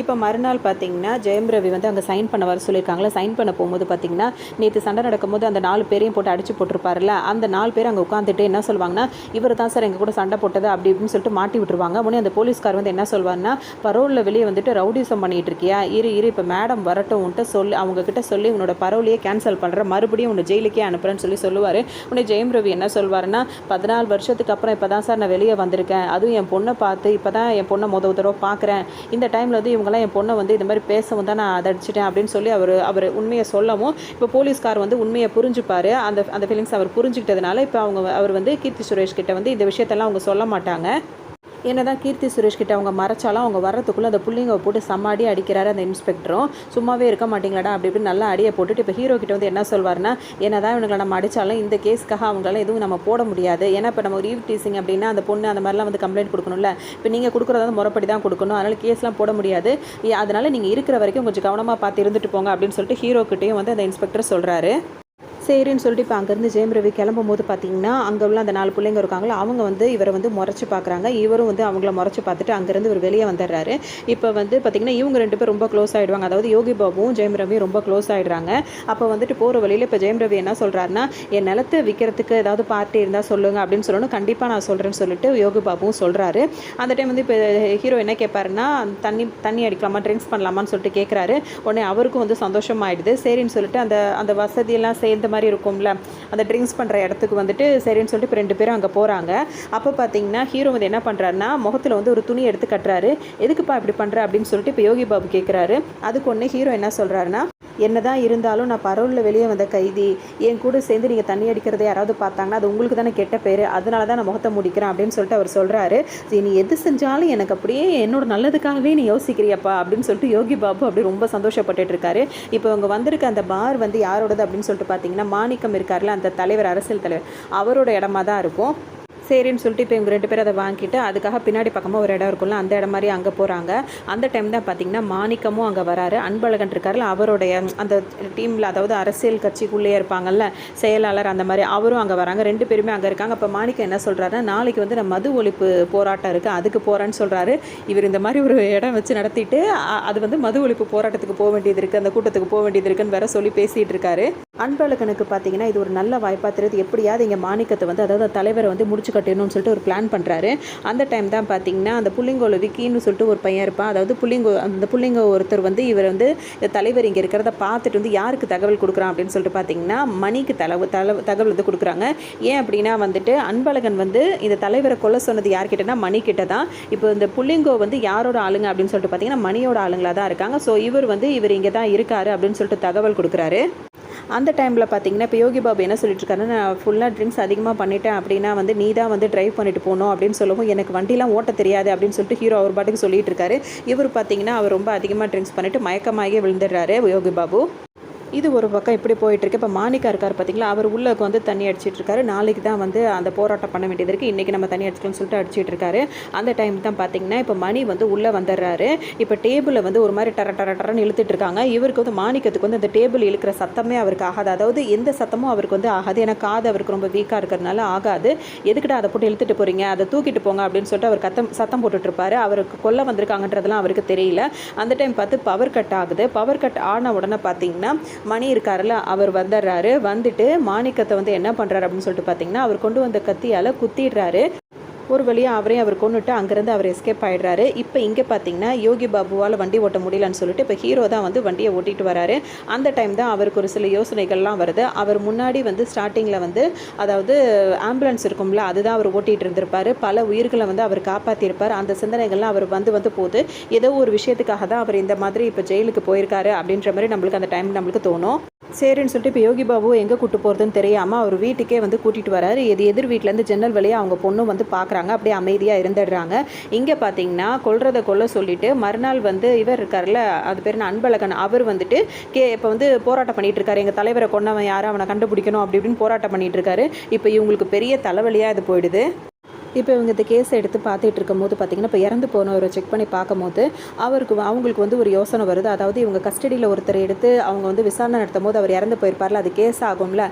இப்போ மறுநாள் பார்த்தீங்கன்னா ஜெயம் ரவி வந்து அங்கே சைன் பண்ண வர சொல்லியிருக்காங்களா. சைன் பண்ண போகும்போது பார்த்தீங்கன்னா நேற்று சண்டை நடக்கும்போது அந்த 4 பேரையும் போட்டு அடிச்சு போட்டிருப்பாருல, அந்த 4 பேர் அங்கே உட்காந்துட்டு என்ன சொல்லுவாங்கன்னா, இவர் தான் சார் எங்கள் கூட சண்டை போட்டது அப்படி இப்படின்னு சொல்லிட்டு மாட்டி விட்டுருவாங்க. உடனே அந்த போலீஸ்கார் வந்து என்ன சொல்வார்னா, பரோலில் வெளியே வந்துட்டு ரவுடிசம் பண்ணிட்டு இருக்கியா, இரு இப்போ மேடம் வரட்டும்ன்ட்டு சொல்லி அவங்கக்கிட்ட சொல்லி உன்னோட பரோலியே கேன்சல் பண்ணுற, மறுபடியும் உன்னை ஜெயிலுக்கே அனுப்புறேன்னு சொல்லுவார். உடனே ஜெயம் ரவி என்ன சொல்வாருன்னா, 14 வருஷத்துக்கு அப்புறம் இப்போ தான் சார் நான் வெளியே வந்திருக்கேன், அதுவும் என் பொண்ணை பார்த்து இப்போ தான் என் பொண்ணை தடவை பார்க்குறேன், இந்த டைமில் வந்து என் பொண்ணை வந்து இந்த மாதிரி பேசவும் தான் நான் அதை அடிச்சிட்டேன் அப்படின்னு சொல்லி அவர் உண்மையை சொல்லவும் இப்போ போலீஸ்கார் வந்து உண்மையை புரிஞ்சுப்பார். அந்த ஃபீலிங்ஸ் அவர் புரிஞ்சுக்கிட்டதுனால இப்போ அவர் வந்து கீர்த்தி சுரேஷ் கிட்ட வந்து இந்த விஷயத்தெல்லாம் அவங்க சொல்ல மாட்டாங்க. என்னதான் கீர்த்தி சுரேஷ் கிட்ட அவங்க மறைச்சாலும் அவங்க வர்றதுக்குள்ளே அந்த புள்ளிங்க போட்டு சம்மாடி அடிக்கிறாரு அந்த இன்ஸ்பெக்டரும். சும்மாவே இருக்க மாட்டீங்களாடா அப்படி இப்படி நல்லா அடியை போட்டுட்டு இப்போ ஹீரோ கிட்ட வந்து என்ன சொல்வார்னா, என்னதான் இவங்களை நம்ம அடித்தாலும் இந்த கேஸுக்காக அவங்களால எதுவும் நம்ம போட முடியாது. ஏன்னா இப்போ நம்ம ஒரு ஈவ் டீசிங் அப்படின்னா அந்த பொண்ணு அந்த மாதிரிலாம் வந்து கம்ப்ளைண்ட் கொடுக்கணும்ல, இப்போ நீங்கள் கொடுக்குறதா முறைப்படி தான் கொடுக்கணும், அதனால் கேஸ்லாம் போட முடியாது, அதனால் நீங்கள் இருக்கிற வரைக்கும் கொஞ்சம் கவனமாக பார்த்து இருந்துட்டு போங்க அப்படின்னு சொல்லிட்டு ஹீரோ கிட்டேயும் வந்து அந்த இன்ஸ்பெக்டர் சொல்கிறாரு. சரின்னு சொல்லிட்டு இப்போ அங்கேருந்து ஜெயம் ரவி கிளம்பும் போது பார்த்தீங்கன்னா அங்கே உள்ள அந்த 4 பிள்ளைங்க இருக்காங்களோ அவங்க வந்து இவரை வந்து முறைச்சி பார்க்குறாங்க. இவரும் வந்து அவங்கள முறைச்சி பார்த்துட்டு அங்கேருந்து இவர் வெளியே வந்துடுறாரு. இப்போ வந்து பார்த்திங்கன்னா இவங்க 2 பேர் ரொம்ப க்ளோஸ் ஆகிடுவாங்க. அதாவது யோகி பாபுவும் ஜெயம் ரவியும் ரொம்ப க்ளோஸ் ஆகிடுறாங்க. அப்போ வந்துட்டு போகிற வழியில் இப்போ ஜெயம் ரவி என்ன சொல்கிறாருன்னா, என் நிலத்தை விற்கிறதுக்கு ஏதாவது பார்ட்டி இருந்தால் சொல்லுங்கள் அப்படின்னு சொல்லணும். கண்டிப்பாக நான் சொல்கிறேன்னு சொல்லிட்டு யோகி பாபுவும் சொல்கிறாரு. அந்த டைம் வந்து இப்போ ஹீரோ என்ன கேட்பாருன்னா, தண்ணி அடிக்கலாமா, ட்ரிங்க்ஸ் பண்ணலாமான்னு சொல்லிட்டு கேட்குறாரு. உடனே அவருக்கும் வந்து சந்தோஷமாயிடுது. சரின்னு சொல்லிட்டு அந்த வசதியெல்லாம் சேர்ந்த மாதிரி இருக்கும்ல, அந்த ட்ரிங்க்ஸ் பண்ணுற இடத்துக்கு வந்துட்டு சரின்னு சொல்லிட்டு இப்போ 2 பேரும் அங்கே போகிறாங்க. அப்போ பார்த்தீங்கன்னா ஹீரோ வந்து என்ன பண்ணுறாருன்னா முகத்தில் வந்து ஒரு துணி எடுத்து கட்டுறாரு. எதுக்குப்பா இப்படி பண்ணுற அப்படின்னு சொல்லிட்டு இப்போ யோகி பாபு கேட்குறாரு. அதுக்கு ஒன்று ஹீரோ என்ன சொல்கிறாருன்னா, என்னதான் இருந்தாலும் நான் பரோலில் வெளியே வந்த கைதி, என் கூட சேர்ந்து நீங்கள் தண்ணி அடிக்கிறத யாராவது பார்த்தாங்கன்னா அது உங்களுக்கு தானே கெட்ட பேர், அதனால தான் நான் முகத்தை முடிக்கிறேன் அப்படின்னு சொல்லிட்டு அவர் சொல்கிறாரு. நீ எது செஞ்சாலும் எனக்கு அப்படியே என்னோட நல்லதுக்காகவே நீ யோசிக்கிறியப்பா அப்படின்னு சொல்லிட்டு யோகி பாபு அப்படி ரொம்ப சந்தோஷப்பட்டுட்டு இருக்காரு. இப்போ அவங்க வந்திருக்க அந்த பார் வந்து யாரோடது அப்படின்னு சொல்லிட்டு பார்த்தீங்கன்னா மாணிக்கம் இருக்கார்ல, அந்த தலைவர், அரசியல் தலைவர், அவரோட இடமா தான் இருக்கும். சரின்னு சொல்லிட்டு இப்போ இவங்க 2 பேர் அதை வாங்கிட்டு அதுக்காக பின்னாடி பக்கமாக ஒரு இடம் இருக்கும்ல, அந்த இடம் மாதிரி அங்கே போகிறாங்க. அந்த டைம் தான் பார்த்திங்கன்னா மாணிக்கமும் அங்கே வராரு. அன்பழகன் இருக்கார்ல, அவருடைய அந்த டீமில், அதாவது அரசியல் கட்சிக்குள்ளேயே இருப்பாங்கல்ல செயலாளர், அந்த மாதிரி அவரும் அங்கே வராங்க. 2 பேருமே அங்கே இருக்காங்க. அப்போ மாணிக்கம் என்ன சொல்கிறாருன்னா, நாளைக்கு வந்து நான் மது ஒழிப்பு போராட்டம் இருக்குது அதுக்கு போகிறேன்னு சொல்கிறாரு. இவர் இந்த மாதிரி ஒரு இடம் வச்சு நடத்திட்டு அது வந்து மது ஒழிப்பு போராட்டத்துக்கு போக வேண்டியது இருக்குது, அந்த கூட்டத்துக்கு போக வேண்டியது இருக்குன்னு வேற சொல்லி பேசிகிட்டு இருக்காரு. அன்பழகனுக்கு பார்த்தீங்கன்னா இது ஒரு நல்ல வாய்ப்பாக தெரியுது. எப்படியாவது இங்கே மாணிக்கத்தை வந்து, அதாவது தலைவரை வந்து முடிச்சு கட்டிடணும்னு சொல்லிட்டு ஒரு பிளான் பண்ணுறாரு. அந்த டைம் தான் பார்த்தீங்கன்னா அந்த புள்ளிங்கோவில் விக்கின்னு சொல்லிட்டு ஒரு பையன் இருப்பான். அதாவது அந்த புள்ளிங்கோ ஒருத்தர் வந்து இவர் வந்து தலைவர் இங்கே இருக்கிறத பார்த்துட்டு வந்து யாருக்கு தகவல் கொடுக்குறான் அப்படின்னு சொல்லிட்டு பார்த்தீங்கன்னா மணிக்கு தகவல் வந்து கொடுக்குறாங்க. ஏன் அப்படின்னா வந்துட்டு அன்பழகன் வந்து இந்த தலைவரை கொல்ல சொன்னது யார்கிட்டனா மணிக்கிட்ட தான். இப்போ இந்த புள்ளிங்கோ வந்து யாரோட ஆளுங்க அப்படின்னு சொல்லிட்டு பார்த்தீங்கன்னா மணியோட ஆளுங்களாக தான் இருக்காங்க. ஸோ இவர் இங்கே தான் இருக்காரு அப்படின்னு சொல்லிட்டு தகவல் கொடுக்குறாரு. அந்த டைமில் பார்த்தீங்கன்னா இப்போ யோகி பாபு என்ன சொல்லிட்டு இருக்காரு, நான் ஃபுல்லாக ட்ரிங்க்ஸ் அதிகமாக பண்ணிட்டேன் அப்படின்னா வந்து நீ தான் வந்து ட்ரைவ் பண்ணிட்டு போகணும் அப்படின்னு சொல்லவும் எனக்கு வண்டிலாம் ஓட்ட தெரியாது அப்படின்னு சொல்லிட்டு ஹீரோ அவர் பாட்டுக்கு சொல்லிட்டு இருக்காரு. இவர் பார்த்தீங்கன்னா அவர் ரொம்ப அதிகமாக ட்ரிங்க்ஸ் பண்ணிட்டு மயக்கமாகி விழுந்துடுறாரு யோகி பாபு. இது ஒரு பக்கம் இப்படி போயிட்டுருக்கு. இப்போ மாணிக்கா இருக்கார் பார்த்தீங்களா, அவர் உள்ளே வந்து தண்ணி அடிச்சிட்டு இருக்காரு. நாளைக்கு தான் வந்து அந்த போராட்டம் பண்ண வேண்டியது இருக்குது, இன்றைக்கி நம்ம தண்ணி அடிச்சிக்கலாம்னு சொல்லிட்டு அடிச்சிட்டு இருக்காரு. அந்த டைம் தான் பார்த்தீங்கன்னா இப்போ மணி வந்து உள்ளே வந்துடுறாரு. இப்போ டேபிளை வந்து ஒரு மாதிரி டரன்னு இழுத்துட்டு இருக்காங்க. இவருக்கு வந்து மாணிக்கத்துக்கு வந்து அந்த டேபிள் இழுக்கிற சத்தமே அவருக்கு ஆகாது. அதாவது எந்த சத்தமும் அவருக்கு வந்து ஆகாது. ஏன்னா காது அவருக்கு ரொம்ப வீக்காக இருக்கிறதுனால ஆகாது. எதுக்கிட்ட அதை போட்டு இழுத்துட்டு போகிறீங்க, அதை தூக்கிட்டு போங்க அப்படின்னு சொல்லிட்டு அவர் சத்தம் போட்டுட்ருப்பாரு. அவருக்கு கொல்ல வந்திருக்காங்கன்றதுலாம் அவருக்கு தெரியல. அந்த டைம் பார்த்து பவர் கட் ஆகுது. பவர் கட் ஆன உடனே பார்த்தீங்கன்னா மணி இருக்காருல்ல, அவர் வந்துடுறாரு. வந்துட்டு மாணிக்கத்தை வந்து என்ன பண்ணுறாரு அப்படின்னு சொல்லிட்டு பார்த்தீங்கன்னா அவர் கொண்டு வந்த கத்தியால் குத்திடுறாரு. ஒரு வழியாக அவரையும் அவர் கொண்டுட்டு அங்கேருந்து அவர் எஸ்கேப் ஆகிடுறாரு. இப்போ இங்கே பார்த்தீங்கன்னா யோகி பாபுவால் வண்டி ஓட்ட முடியலன்னு சொல்லிட்டு இப்போ ஹீரோ தான் வந்து வண்டியை ஓட்டிகிட்டு வராரு. அந்த டைம் தான் அவருக்கு ஒரு சில யோசனைகள்லாம் வருது. அவர் முன்னாடி வந்து ஸ்டார்டிங்கில் வந்து அதாவது ஆம்புலன்ஸ் இருக்கும்ல, அதுதான் அவர் ஓட்டிகிட்டு இருந்திருப்பார். பல உயிர்களை வந்து அவர் காப்பாற்றிருப்பார். அந்த சிந்தனைகள்லாம் அவர் வந்து போது ஏதோ ஒரு விஷயத்துக்காக தான் அவர் இந்த மாதிரி இப்போ ஜெயிலுக்கு போயிருக்காரு அப்படின்ற மாதிரி நம்மளுக்கு அந்த டைம் நம்மளுக்கு தோணும். சரின்னு சொல்லிட்டு இப்போ யோகி பாபு எங்கே கூட்டு போகிறதுன்னு தெரியாமல் அவர் வீட்டுக்கே வந்து கூட்டிகிட்டு வராரு. எதிர் வீட்டிலேருந்து ஜன்னல் வழியாக அவங்க பொண்ணு வந்து பார்க்குறாங்க. அப்படியே அமைதியாக இருந்துடுறாங்க. இங்கே பார்த்தீங்கன்னா கொல்ல சொல்லிட்டு மறுநாள் வந்து இவர் இருக்கார்ல, அது பேர் அன்பழகன், அவர் வந்துட்டு இப்போ வந்து போராட்டம் பண்ணிட்டு இருக்காரு. எங்கள் தலைவரை கொன்னவன் யாரும், அவனை கண்டுபிடிக்கணும் அப்படி இப்படின்னு போராட்டம் பண்ணிட்டு இருக்காரு. இப்போ இவங்களுக்கு பெரிய தலைவலியாக இது போயிடுது. இப்போ இவங்க இந்த கேஸை எடுத்து பார்த்துட்டு இருக்கும் போது பார்த்திங்கன்னா இப்போ இறந்து போனவரை செக் பண்ணி பார்க்கும்போது அவங்களுக்கு வந்து ஒரு யோசனை வருது. அதாவது இவங்க கஸ்டடியில் ஒருத்தர் எடுத்து அவங்க வந்து விசாரணை நடத்தும் போது அவர் இறந்து போயிருப்பார்ல, அது கேஸ் ஆகும்ல,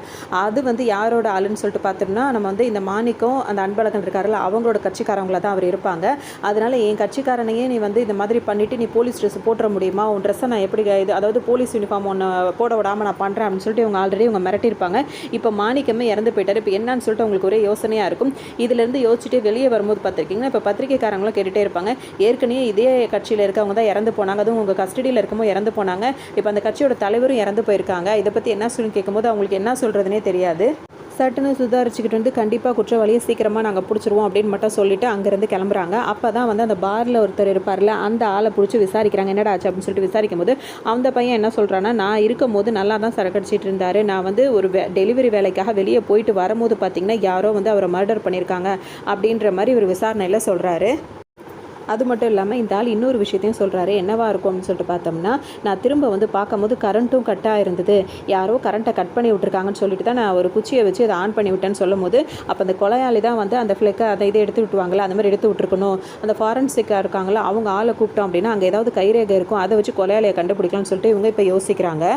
அது வந்து யாரோட ஆளுன்னு சொல்லிட்டு பார்த்தோம்னா நம்ம வந்து இந்த மாணிக்கம் அந்த அன்பழகன் இருக்காருல்ல அவங்களோட கட்சிக்காரங்கள தான் அவர் இருப்பாங்க. அதனால் என் கட்சிக்காரனையே நீ வந்து இந்த மாதிரி பண்ணிவிட்டு நீ போலீஸ் ட்ரெஸ் போட்டுற முடியுமா, உன் ட்ரெஸ்ஸை நான் எப்படி இது அதாவது போலீஸ் யூனிஃபார்ம் ஒன்று போட விடாமல் நான் பண்ணுறேன் அப்படின்னு சொல்லிட்டு இவங்க ஆல்ரெடி இவங்க மிரட்டியிருப்பாங்க. இப்போ மாணிக்கமே இறந்து போயிட்டார். இப்போ என்னன்னு சொல்லிட்டு அவங்களுக்கு ஒரே யோசனையாக இருக்கும். இதுலேருந்து யோசிச்சுட்டு வெளியே வரும்போது பார்த்துருக்கீங்கன்னா இப்போ பத்திரிகைக்காரங்களும் கேட்டுகிட்டே இருப்பாங்க, ஏற்கனவே இதே கட்சியில் இருக்கவங்க தான் இறந்து போனாங்க, அதுவும் உங்கள் கஸ்டடியில் இருக்கும்போது இறந்து போனாங்க, இப்போ அந்த கட்சியோட தலைவரும் இறந்து போயிருக்காங்க, இதை பற்றி என்ன சொல்லி கேட்கும்போது அவங்களுக்கு என்ன சொல்கிறதுனே தெரியாது. சட்டுன்னு சுதாரிச்சுக்கிட்டு வந்து கண்டிப்பாக குற்றவாளியை சீக்கிரமாக நாங்கள் பிடிச்சிருவோம் அப்படின்னு மட்டும் சொல்லிவிட்டு அங்கேருந்து கிளம்புறாங்க. அப்போ தான் வந்து அந்த பாரில் ஒருத்தர் இருப்பார்ல, அந்த ஆளை பிடிச்சி விசாரிக்கிறாங்க, என்னடா ஆச்சு அப்படின்னு சொல்லிட்டு விசாரிக்கும் போது அந்த பையன் என்ன சொல்கிறான்னா, நான் இருக்கும் போது நல்லா தான் சரக்கடிச்சிட்டு இருந்தார், நான் வந்து ஒரு டெலிவரி வேலைக்காக வெளியே போயிட்டு வரும்போது பார்த்திங்கன்னா யாரோ வந்து அவரை மர்டர் பண்ணியிருக்காங்க அப்படின்ற மாதிரி ஒரு விசாரணையில் சொல்கிறாரு. அது மட்டும் இல்லாமல் இந்த ஆள் இன்னொரு விஷயத்தையும் சொல்கிறாரு. என்னவா இருக்கும் அப்படின்னு சொல்லிட்டு பார்த்தோம்னா, நான் திரும்ப வந்து பார்க்கும்போது கரண்ட்டும் கட்டாக இருந்தது, யாரோ கரண்ட்டை கட் பண்ணி விட்டுருக்காங்கன்னு சொல்லிட்டு தான் நான் ஒரு குச்சியை வச்சு அதை ஆன் பண்ணி விட்டேன்னு சொல்லும் போது அப்போ அந்த கொலையாளி தான் வந்து அந்த ஃப்ளெக்கை அதை இதை எடுத்து விட்டுவாங்களா, அந்த மாதிரி எடுத்து விட்டுருக்கணும். அந்த ஃபாரன்சிக்காக இருக்காங்களா அவங்க ஆளை கூப்பிட்டோம் அப்படின்னா அங்கே ஏதாவது கைரேகை இருக்கும், அதை வச்சு கொலையாளியை கண்டுபிடிக்கலாம்னு சொல்லிட்டு இவங்க இப்போ யோசிக்கிறாங்க.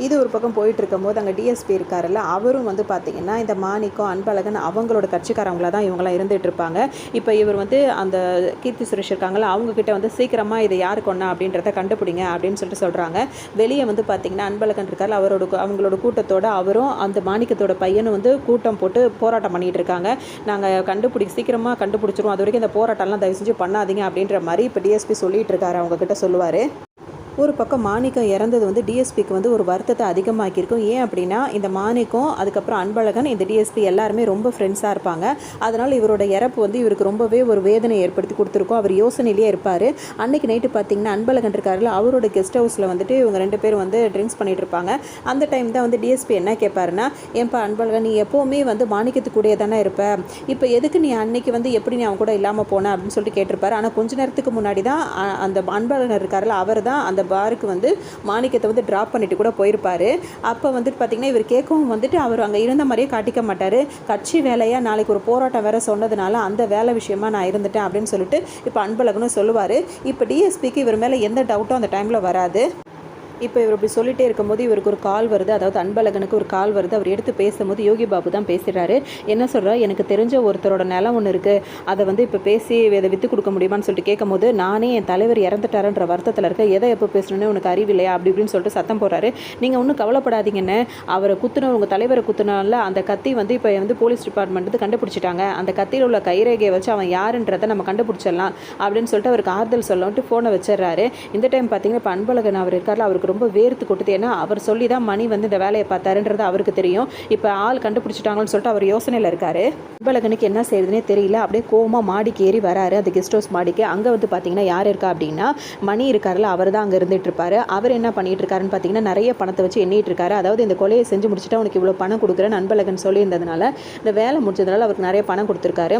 இது ஒரு பக்கம் போயிட்டு இருக்கும்போது அங்கே டிஎஸ்பி இருக்காருல்ல, அவரும் வந்து பார்த்திங்கன்னா இந்த மாணிக்கம் அன்பழகன் அவங்களோட கட்சிக்காரங்களாக தான் இவங்களாம் இருந்துகிட்டு இருப்பாங்க. இப்போ இவர் வந்து அந்த கீர்த்தி சுரேஷ் இருக்காங்களா அவங்கக்கிட்ட வந்து சீக்கிரமாக இதை யார் கொண்டா அப்படின்றத கண்டுபிடிங்க அப்படின்னு சொல்லிட்டு சொல்கிறாங்க. வெளியே வந்து பார்த்திங்கன்னா அன்பழகன் இருக்காரு, அவங்களோட கூட்டத்தோட அவரும் அந்த மாணிக்கத்தோட பையனும் வந்து கூட்டம் போட்டு போராட்டம் பண்ணிகிட்டு இருக்காங்க. நாங்கள் சீக்கிரமாக கண்டுபிடிச்சிருவோம், அது வரைக்கும் இந்த போராட்டம்லாம் தயவு செஞ்சு பண்ணாதீங்க அப்படின்ற மாதிரி இப்போ டிஎஸ்பி சொல்லிகிட்டு இருக்காரு, அவங்கக்கிட்ட சொல்லுவார். ஒரு பக்கம் மாணிக்கம் இறந்தது வந்து டிஎஸ்பிக்கு வந்து ஒரு வருத்தத்தை அதிகமாக்கியிருக்கும். ஏன் அப்படின்னா இந்த மாணிக்கம் அதுக்கப்புறம் அன்பழகன் இந்த டிஎஸ்பி எல்லாருமே ரொம்ப ஃப்ரெண்ட்ஸாக இருப்பாங்க. அதனால் இவரோட இறப்பு வந்து இவருக்கு ரொம்பவே ஒரு வேதனை ஏற்படுத்தி கொடுத்துருக்கோம். அவர் யோசனையிலே இருப்பார். அன்றைக்கி நைட்டு பார்த்திங்கன்னா அன்பழகன் இருக்காருல, அவரோட கெஸ்ட் ஹவுஸில் வந்துட்டு இவங்க 2 பேரும் வந்து ட்ரிங்க்ஸ் பண்ணிகிட்டு இருப்பாங்க. அந்த டைம் தான் வந்து டிஎஸ்பி என்ன கேட்பாருன்னா, ஏன்பா அன்பழகன் நீ எப்போவுமே வந்து மாணிக்கத்துக்கூடயே தானே இருப்ப, இப்போ எதுக்கு நீ அன்னைக்கு வந்து எப்படி நீ அவன் கூட இல்லாமல் போன அப்படின்னு சொல்லிட்டு கேட்டிருப்பாரு. ஆனால் கொஞ்ச நேரத்துக்கு முன்னாடி தான் அந்த அன்பழகன் இருக்காருல, அவர் தான் அந்த பாருக்கு வந்து மாணிக்கத்தை வந்து ட்ராப் பண்ணிட்டு கூட போயிருப்பாரு. அப்போ வந்துட்டு பார்த்திங்கன்னா இவர் கேட்கவும் வந்துட்டு அவர் அங்கே இருந்த மாதிரியே காட்டிக்க மாட்டார். கட்சி வேலையாக நாளைக்கு ஒரு போராட்டம் வேறு சொன்னதுனால அந்த வேலை விஷயமா நான் இருந்துட்டேன் அப்படின்னு சொல்லிட்டு இப்போ அன்பழகனும் சொல்லுவார். இப்போ டிஎஸ்பிக்கு இவர் மேலே எந்த டவுட்டும் அந்த டைமில் வராது. இப்போ இவர் இப்படி சொல்லிட்டே இருக்கும்போது இவருக்கு ஒரு கால் வருது. அதாவது அன்பழகனுக்கு ஒரு கால் வருது. அவர் எடுத்து பேசும்போது யோகி பாபு தான் பேசுகிறாரு. என்ன சொல்கிறா, எனக்கு தெரிஞ்ச ஒருத்தரோட நிலம் ஒன்று இருக்குது, அதை வந்து இப்போ பேசி அதை விற்று கொடுக்க முடியுமான்னு சொல்லிட்டு கேட்கும்போது, நானே என் தலைவர் இறந்துட்டாருன்ற வருத்தத்தில் இருக்க, எதை எப்போ பேசணுன்னு உனக்கு அறிவில்லையா அப்படி இப்படின்னு சொல்லிட்டு சத்தம் போடுறாரு. நீங்கள் ஒன்றும் கவலைப்படாதீங்கன்னு, அவரை குத்துன உங்கள் தலைவரை குத்துனால அந்த கத்தி வந்து இப்போ வந்து போலீஸ் டிபார்ட்மெண்ட் வந்து கண்டுபிடிச்சிட்டாங்க. அந்த கத்தியில் உள்ள கைரேகையை வச்சு அவன் யாருன்றதை நம்ம கண்டுபிடிச்சிடலாம் அப்படின்னு சொல்லிட்டு அவருக்கு ஆறுதல் சொல்லன்ட்டு ஃபோனை வச்சிடறாரு. இந்த டைம் பார்த்தீங்கன்னா இப்போ அன்பழகன் அவர் இருக்கார்ல, அவருக்கு ரொம்ப வேர்த்து கொட்டுது. ஏன்னா அவர் சொல்லி தான் மணி வந்து இந்த வேலையை பார்த்தாருன்றது அவருக்கு தெரியும். இப்போ ஆள் கண்டுபிடிச்சிட்டாங்கன்னு சொல்லிட்டு அவர் யோசனையில் இருக்காரு. அன்பழகனுக்கு என்ன செய்யுதுன்னே தெரியல. அப்படியே கோவமாக மாடிக்கு ஏறி வராரு, அந்த கெஸ்ட் ஹவுஸ் மாடிக்கு. அங்கே வந்து பார்த்தீங்கன்னா யார் இருக்கா அப்படின்னா மணி இருக்காருல்ல, அவர் தான் அங்கே இருந்துட்டு இருப்பாரு. அவர் என்ன பண்ணிட்டு இருக்காருன்னு பார்த்தீங்கன்னா நிறைய பணத்தை வச்சு எண்ணிட்டு இருக்காரு. அதாவது இந்த கொலையை செஞ்சு முடிச்சுட்டு அவனுக்கு இவ்வளோ பணம் கொடுக்குறேன்னு அன்பழகன் சொல்லியிருந்ததுனால, இந்த வேலை முடிச்சதுனால அவருக்கு நிறைய பணம் கொடுத்துருக்காரு.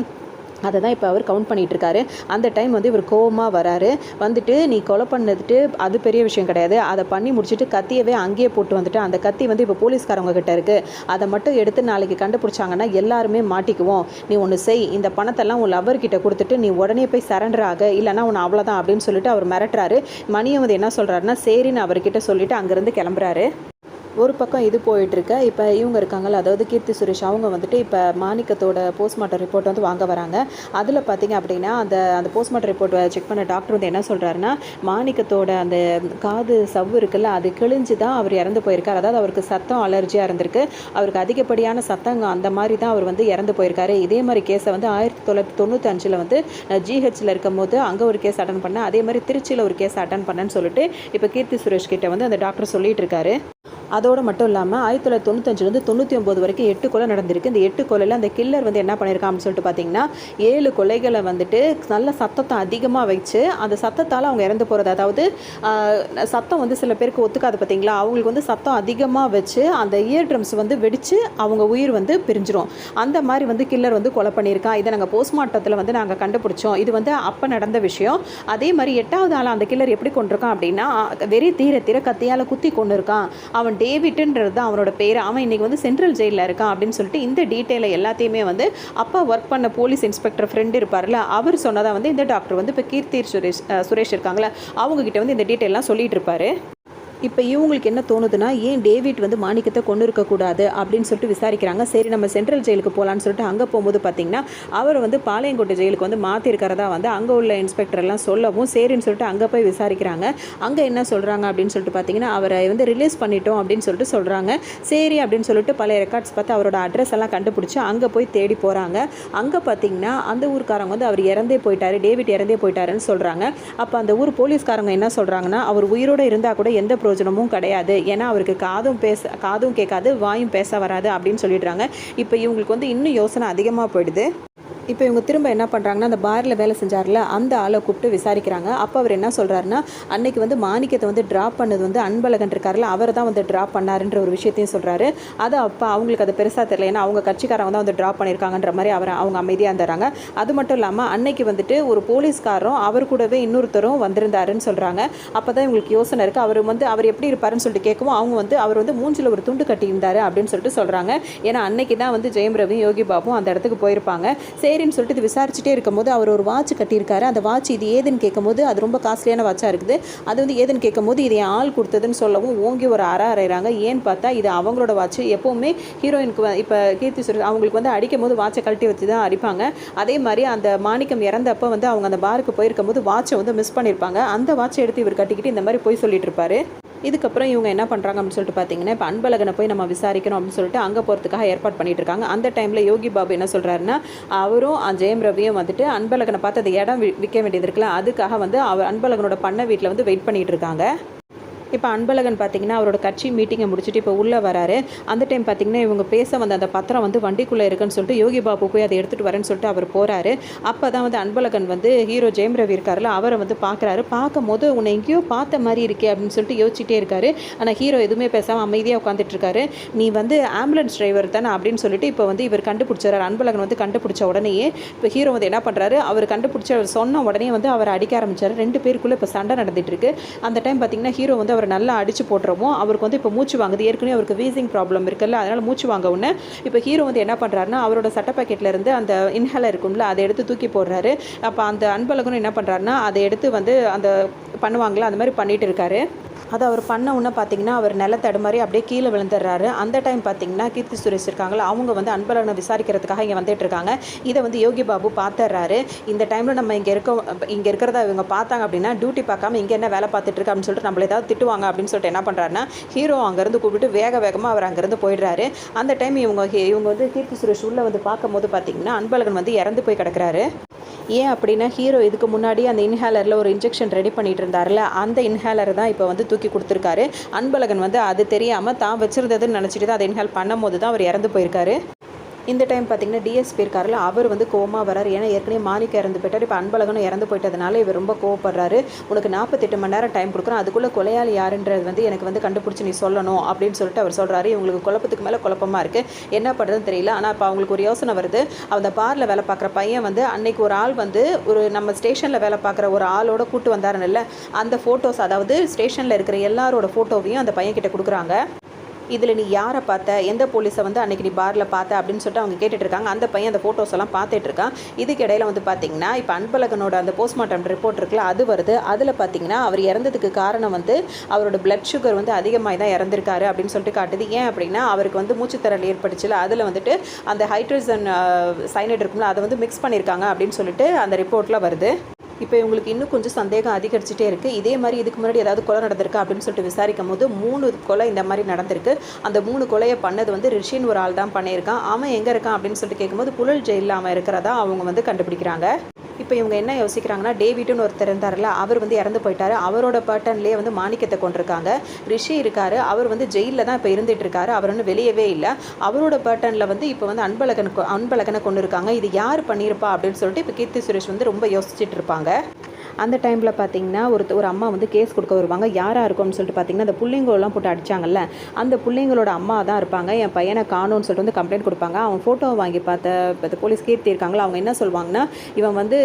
அதை தான் இப்போ அவர் கவுண்ட் பண்ணிகிட்ருக்காரு. அந்த டைம் வந்து இவர் கோவமாக வராரு. வந்துட்டு நீ கொலை பண்ணதுட்டு அது பெரிய விஷயம் கிடையாது, அதை பண்ணி முடிச்சுட்டு கத்தியவே அங்கேயே போட்டு வந்துட்டு, அந்த கத்தி வந்து இப்போ போலீஸ்காரவங்க கிட்ட இருக்குது, அதை மட்டும் எடுத்து நாளைக்கு கண்டுபிடிச்சாங்கன்னா எல்லாருமே மாட்டிக்குவோம். நீ ஒன்று செய், இந்த பணத்தெல்லாம் உன் லவர்கிட்ட கொடுத்துட்டு நீ உடனே போய் சரண்டர் ஆக, இல்லைனா உன்னை அவ்வளோதான் அப்படின்னு சொல்லிட்டு அவர் மிரட்டுறாரு. மணியை வந்து என்ன சொல்கிறாருன்னா சரின்னு அவர்கிட்ட சொல்லிவிட்டு அங்கேருந்து கிளம்புறாரு. ஒரு பக்கம் இது போயிட்டுருக்க, இப்போ இவங்க இருக்காங்கல்ல, அதாவது கீர்த்தி சுரேஷ், அவங்க வந்துட்டு இப்போ மாணிக்கத்தோட போஸ்ட்மார்ட்டம் ரிப்போர்ட் வந்து வாங்க வராங்க. அதில் பார்த்திங்க அப்படின்னா அந்த போஸ்ட்மார்ட்டம் ரிப்போர்ட் செக் பண்ண டாக்டர் வந்து என்ன சொல்கிறாருன்னா, மாணிக்கத்தோட அந்த காது சவ்வு இருக்குல்ல, அது கிழிஞ்சு தான் அவர் இறந்து போயிருக்கார். அதாவது அவருக்கு சத்தம் அலர்ஜியாக இருந்திருக்கு, அவருக்கு அதிகப்படியான சத்தங்க அந்த மாதிரி தான் அவர் வந்து இறந்து போயிருக்காரு. இதே மாதிரி கேஸை வந்து 1995 வந்து ஜிஹெச்சில் இருக்கும் போது அங்கே ஒரு கேஸ் அட்டன் பண்ணேன், அதே மாதிரி திருச்சியில் ஒரு கேஸ் அட்டன் பண்ணேன்னு சொல்லிட்டு இப்போ கீர்த்தி சுரேஷ் கிட்ட வந்து அந்த டாக்டர் சொல்லிட்டு இருக்காரு. அதோடு மட்டும் இல்லாமல் 1995 99 வரைக்கும் 8 கொலை நடந்திருக்கு. இந்த 8 கொலையில் அந்த கில்லர் வந்து என்ன பண்ணியிருக்கான் அப்படின்னு சொல்லிட்டு பார்த்தீங்கன்னா 7 கொலைகளை வந்துட்டு நல்ல சத்தத்தை அதிகமாக வச்சு அந்த சத்தத்தால் அவங்க இறந்து போகிறது. அதாவது சத்தம் வந்து சில பேருக்கு ஒத்துக்காது பார்த்தீங்களா, அவங்களுக்கு வந்து சத்தம் அதிகமாக வச்சு அந்த இயர் ட்ரம்ஸ் வந்து வெடித்து அவங்க உயிர் வந்து பிரிஞ்சிரும். அந்த மாதிரி வந்து கில்லர் வந்து கொலை பண்ணியிருக்கான். இதை நாங்கள் போஸ்ட்மார்ட்டத்தில் வந்து நாங்கள் கண்டுபிடிச்சோம். இது வந்து அப்போ நடந்த விஷயம். அதே மாதிரி 8வது ஆள் அந்த கில்லர் எப்படி கொண்டிருக்கான் அப்படின்னா வெறி தீர கத்தியால் குத்தி கொண்டு இருக்கான். அவன் டேவிட்ன்றது தான் அவனோட பேர். அவன் இன்றைக்கி வந்து சென்ட்ரல் ஜெயிலில் இருக்கான் அப்படின்னு சொல்லிட்டு இந்த டீட்டெயிலை எல்லாத்தையுமே வந்து அப்பா ஒர்க் பண்ண போலீஸ் இன்ஸ்பெக்டர் ஃப்ரெண்டு இருப்பார்ல, அவர் சொன்னதாக வந்து இந்த டாக்டர் வந்து இப்போ கீர்த்தி சுரேஷ் இருக்காங்களே, அவங்ககிட்ட வந்து இந்த டீட்டெயிலாம் சொல்லிட்டு இருப்பாரு. இப்போ இவங்களுக்கு என்ன தோணுதுன்னா, ஏன் டேவிட் வந்து மாணிக்கத்தை கொண்டு இருக்கக்கூடாது அப்படின்னு சொல்லிட்டு விசாரிக்கிறாங்க. சரி நம்ம சென்ட்ரல் ஜெயிலுக்கு போகலான்னு சொல்லிட்டு அங்கே போகும்போது பார்த்தீங்கன்னா அவர் வந்து பாளையங்கோட்டை ஜெயிலுக்கு வந்து மாற்றிருக்கிறதா வந்து அங்கே உள்ள இன்ஸ்பெக்டர் எல்லாம் சொல்லவும் சரின்னு சொல்லிட்டு அங்கே போய் விசாரிக்கிறாங்க. அங்கே என்ன சொல்கிறாங்க அப்படின்னு சொல்லிட்டு பார்த்தீங்கன்னா அவரை வந்து ரிலீஸ் பண்ணிட்டோம் அப்படின்னு சொல்லிட்டு சொல்கிறாங்க. சரி அப்படின்னு சொல்லிட்டு பழைய ரெக்கார்ட்ஸ் பார்த்து அவரோட அட்ரஸ் எல்லாம் கண்டுபிடிச்சி அங்கே போய் தேடி போகிறாங்க. அங்கே பார்த்தீங்கன்னா அந்த ஊருக்காரங்க வந்து அவர் இறந்தே போயிட்டாரு, டேவிட் இறந்தே போயிட்டாருன்னு சொல்கிறாங்க. அப்போ அந்த ஊர் போலீஸ்காரங்க என்ன சொல்கிறாங்கன்னா, அவர் உயிரோடு இருந்தால் கூட எந்த பிரயோஜனமும் கிடையாது, ஏன்னா அவருக்கு காதும் கேட்காது, வாயும் பேச வராது அப்படின்னு சொல்லிடுறாங்க. இப்போ இவங்களுக்கு வந்து இன்னும் யோசனை அதிகமாக போயிடுது. இப்போ இவங்க திரும்ப என்ன பண்ணுறாங்கன்னா, அந்த பாரில் வேலை செஞ்சார்ல அந்த ஆளை கூப்பிட்டு விசாரிக்கிறாங்க. அப்போ அவர் என்ன சொல்கிறாருன்னா, அன்னைக்கு வந்து மாணிக்கத்தை வந்து ட்ராப் பண்ணது வந்து அன்பழகன் இருக்கார்ல, அவர் தான் வந்து ட்ராப் பண்ணாருன்ற ஒரு விஷயத்தையும் சொல்கிறாரு. அது அப்போ அவங்களுக்கு அது பெருசாக தெரியல, ஏன்னா அவங்க கட்சிக்காரங்க தான் வந்து ட்ராப் பண்ணியிருக்காங்கன்ற மாதிரி அவங்க அமைதியாக இருந்துறாங்க. அது மட்டும் இல்லாமல் அன்னைக்கு வந்துட்டு ஒரு போலீஸ்காரரும் அவர் கூடவே இன்னொருத்தரும் வந்திருந்தாருன்னு சொல்கிறாங்க. அப்போ தான் இவங்களுக்கு யோசனை இருக்குது, அவர் எப்படி இருப்பாருன்னு சொல்லிட்டு கேட்கவும் அவங்க வந்து அவர் வந்து மூஞ்சில் ஒரு துண்டு கட்டியிருந்தார் அப்படின்னு சொல்லிட்டு சொல்கிறாங்க. ஏன்னா அன்னைக்கு தான் வந்து ஜெயம் ரவியும் யோகி பாபும் அந்த இடத்துக்கு போயிருப்பாங்க. சரின்னு சொல்லிட்டு இது விசாரிச்சுட்டே இருக்கும்போது அவர் ஒரு வாட்ச் கட்டியிருக்காரு. அந்த வாட்ச் இது ஏதுன்னு கேட்கும்போது அது ரொம்ப காஸ்ட்லியான வாட்சாக இருக்குது. அது வந்து ஏதுன்னு கேட்கும்போது இது என் ஆள் கொடுத்ததுன்னு சொல்லவும் ஓங்கி ஒரு அறையிறாங்க. ஏன்னு பார்த்தா இது அவங்களோட வாட்ச். எப்போவுமே ஹீரோயினுக்கு இப்போ கீர்த்தி சுரேஷ் அவங்களுக்கு வந்து அடிக்கும் போது வாட்சை கழட்டி வச்சு தான் அடிப்பாங்க. அதே மாதிரி அந்த மாணிக்கம் இறந்தப்போ வந்து அவங்க அந்த பாருக்கு போயிருக்கும் போது வாட்சை வந்து மிஸ் பண்ணியிருப்பாங்க. அந்த வாட்சை எடுத்து இவர் கட்டிக்கிட்டு இந்த மாதிரி போய் சொல்லிட்டு இருப்பாரு. இதுக்கப்புறம் இவங்க என்ன பண்ணுறாங்க அப்படின்னு சொல்லிட்டு பார்த்தீங்கன்னா, இப்போ அன்பழகனை போய் நம்ம விசாரிக்கணும் அப்படின்னு சொல்லிட்டு அங்கே போகிறதுக்காக ஏற்பாடு பண்ணிட்டு இருக்காங்க. அந்த டைமில் யோகி பாபு என்ன சொல்கிறாருன்னா, அவரும் ஜெயம் ரவியும் வந்துட்டு அன்பழகனை பார்த்து அந்த இடம் விற்க வேண்டியது இருக்குல்ல, அதுக்காக வந்து அவர் அன்பழகனோட பண்ண வீட்டில் வந்து வெயிட் பண்ணிகிட்டு இருக்காங்க. இப்போ அன்பழகன் பார்த்திங்கன்னா அவரோட கட்சி மீட்டிங்கை முடிச்சுட்டு இப்போ உள்ளே வராரு. அந்த டைம் பார்த்திங்கன்னா இவங்க பேச வந்த அந்த பத்திரம் வந்து வண்டிக்குள்ளே இருக்குன்னு சொல்லிட்டு யோகி பாபு போய் அதை எடுத்துகிட்டு வரேன்னு சொல்லிட்டு அவர் போகிறாரு. அப்போ தான் வந்து அன்பழகன் வந்து ஹீரோ ஜெயம் ரவி இருக்காருல்ல, அவரை வந்து பார்க்குறாரு. பார்க்கும் போது உன்னை எங்கேயோ பார்த்த மாதிரி இருக்கே அப்படின்னு சொல்லிட்டு யோசிச்சுட்டே இருக்காரு. ஆனால் ஹீரோ எதுவுமே பேசாமல் அமைதியாக உட்காந்துட்டு இருக்காரு. நீ வந்து ஆம்புலன்ஸ் டிரைவர் தானே அப்படின்னு சொல்லிட்டு இப்போ வந்து இவர் கண்டுபிடிச்சார். அன்பழகன் வந்து கண்டுபிடிச்ச உடனேயே இப்போ ஹீரோ வந்து என்ன பண்ணுறாரு, அவர் கண்டுபிடிச்ச சொன்ன உடனே வந்து அவர் அடிக்க ஆரம்பிச்சார். 2 பேருக்குள்ளே இப்போ சண்டை நடந்துட்டு இருக்கு. அந்த டைம் பார்த்திங்கன்னா ஹீரோ வந்து அவர் நல்லா அடிச்சு போட்டுறவும் அவருக்கு வந்து இப்போ மூச்சு வாங்குது. ஏற்கனவே அவருக்கு வீசிங் ப்ராப்ளம் இருக்குல்ல, அதனால் மூச்சு வாங்க உடனே இப்போ ஹீரோ வந்து என்ன பண்ணுறாருன்னா அவரோட சட்ட பாக்கெட்டில் இருந்து அந்த இன்ஹேலர் இருக்கும்ல அதை எடுத்து தூக்கி போடுறாரு. அப்போ அந்த அன்பழகனும் என்ன பண்ணுறாருன்னா அதை எடுத்து வந்து அந்த பண்ணுவாங்களா அந்த மாதிரி பண்ணிட்டு இருக்காரு. அது அவர் பண்ண உடனே பார்த்தீங்கன்னா அவர் தடுமாறி அப்படியே கீழே விழுந்துடுறாரு. அந்த டைம் பார்த்தீங்கன்னா கீர்த்தி சுரேஷ் இருக்காங்களா, அவங்க வந்து அன்பழகனை விசாரிக்கிறதுக்காக இங்கே வந்துட்டு இருக்காங்க. இதை வந்து யோகி பாபு பார்த்துடுறாரு. இந்த டைமில் நம்ம இங்கே இருக்கிறத இவங்க பார்த்தாங்க அப்படின்னா டியூட்டி பார்க்காம இங்கே என்ன வேலை பார்த்துட்டு இருக்கு அப்படின்னு சொல்லிட்டு நம்மள ஏதாவது திட்டுவாங்க அப்படின்னு சொல்லிட்டு என்ன பண்ணுறாருன்னா ஹீரோ அங்கேருந்து கூப்பிட்டு வேகமாக அவர் அங்கேருந்து போயிடுறாரு. அந்த டைம் இவங்க வந்து கீர்த்தி சுரேஷ் உள்ளே வந்து பார்க்கும் போது பார்த்தீங்கன்னா அன்பழகன் வந்து இறந்து போய் கிடக்குறாரு. ஏன் அப்படின்னா ஹீரோ இதுக்கு முன்னாடி அந்த இன்ஹேலரில் ஒரு இன்ஜெக்ஷன் ரெடி பண்ணிட்டு இருந்தார்ல, அந்த இன்ஹேலரை தான் இப்போ வந்து தூக்கி கொடுத்துருக்காரு. அன்பழகன் வந்து அது தெரியாமல் தான் வச்சிருந்ததுன்னு நினச்சிட்டு தான் அதை இன்ஹேல் பண்ணும் போது தான் அவர் இறந்து போயிருக்காரு. இந்த டைம் பார்த்தீங்கன்னா டிஎஸ்பி இருக்காருல, அவர் வந்து கோவமா வராரு. ஏன்னா ஏற்கனவே மாணிக்க இறந்து போயிட்டார், இப்போ அன்பழகனும் இறந்து போயிட்டதுனால இவர் ரொம்ப கோவப்படுறாரு. உனக்கு 48 மணி நேரம் டைம் கொடுக்குறோம், அதுக்குள்ளே கொலையாளி யாருன்றது வந்து எனக்கு வந்து கண்டுபிடிச்சி நீ சொல்லணும் அப்படின்னு சொல்லிட்டு அவர் சொல்கிறாரு. இவங்களுக்கு குழப்பத்துக்கு மேலே குழப்பமாக இருக்குது, என்ன பண்ணுறதுன்னு தெரியல. ஆனால் இப்போ அவங்களுக்கு ஒரு யோசனை வருது. அந்த பாரில் வேலை பார்க்குற பையன் வந்து அன்னைக்கு ஒரு ஆள் வந்து ஒரு நம்ம ஸ்டேஷனில் வேலை பார்க்குற ஒரு ஆளோட கூட்டு வந்தாருன்னு அந்த ஃபோட்டோஸ், அதாவது ஸ்டேஷனில் இருக்கிற எல்லாரோட ஃபோட்டோவையும் அந்த பையன் கிட்ட கொடுக்குறாங்க. இதில் நீ யாரை பார்த்த, எந்த போலீஸை வந்து அன்றைக்கி நீ பாரில் பார்த்த அப்படின்னு சொல்லிட்டு அவங்க கேட்டுட்ருக்காங்க. அந்த பையன் அந்த ஃபோட்டோஸ் எல்லாம் பார்த்துட்ருக்கான். இதுக்கு இடையில வந்து பார்த்திங்கன்னா இப்போ அன்பழகனோட அந்த போஸ்ட்மார்ட்டம் ரிப்போர்ட் இருக்குல்ல, அது வருது. அதில் பார்த்திங்கன்னா அவர் இறந்ததுக்கு காரணம் வந்து அவரோட பிளட் சுகர் வந்து அதிகமாக தான் இறந்துருக்காரு அப்படின்னு சொல்லிட்டு காட்டுது. ஏன் அப்படின்னா அவருக்கு வந்து மூச்சுத்திறல் ஏற்பட்டுச்சுல, அதில் வந்துட்டு அந்த ஹைட்ரஜன் சைனைட் இருக்கும்ல, அதை வந்து மிக்ஸ் பண்ணியிருக்காங்க அப்படின்னு சொல்லிட்டு அந்த ரிப்போர்ட்டில் வருது. இப்போ இவங்களுக்கு இன்னும் கொஞ்சம் சந்தேகம் அதிகரிச்சுட்டே இருக்குது. இதே மாதிரி இதுக்கு முன்னாடி ஏதாவது கொலை நடந்திருக்கா அப்படின்னு சொல்லிட்டு விசாரிக்கும் போது 3 கொலை இந்த மாதிரி நடந்திருக்கு. அந்த 3 கொலையை பண்ணது வந்து ரிஷின் ஒரு ஆள் தான் பண்ணியிருக்கான். அவன் எங்கே இருக்கான் அப்படின்னு சொல்லிட்டு கேட்கும்போது புழல் ஜெயிலில் அவன் இருக்கிறதா அவங்க வந்து கண்டுபிடிக்கிறாங்க. இப்போ இவங்க என்ன யோசிக்கிறாங்கன்னா, டேவிட்னு ஒருத்தர் இருந்தார்ல, அவர் வந்து இறந்து போயிட்டாரு. அவரோட பேட்டர்ன்லேயே வந்து மாணிக்கத்தை கொண்டிருக்காங்க. ரிஷி இருக்காரு, அவர் வந்து ஜெயிலில் தான் இப்போ இருந்துட்டு இருக்காரு, அவர் ஒன்றும் வெளியவே இல்லை. அவரோட பேட்டர்னில் வந்து இப்போ வந்து அன்பழகனை கொண்டு இருக்காங்க. இது யார் பண்ணியிருப்பா அப்படின்னு சொல்லிட்டு இப்போ கீர்த்தி சுரேஷ் வந்து ரொம்ப யோசிச்சுட்டு இருப்பாங்க. அந்த டைமில் பார்த்தீங்கன்னா ஒரு அம்மா வந்து கேஸ் கொடுக்க வருவாங்க. யாராக இருக்கும்னு சொல்லிட்டு பார்த்தீங்கன்னா அந்த புள்ளைங்களெலாம் போட்டு அடித்தாங்கல்ல, அந்த பிள்ளைங்களோட அம்மா தான் இருப்பாங்க. என் பையனை காணோன்னு சொல்லிட்டு வந்து கம்ப்ளைண்ட் கொடுப்பாங்க. அவன் ஃபோட்டோவை வாங்கி பார்த்த போலீஸ் கீர்த்தி இருக்காங்களா, அவங்க என்ன சொல்லுவாங்கன்னா, இவன் வந்து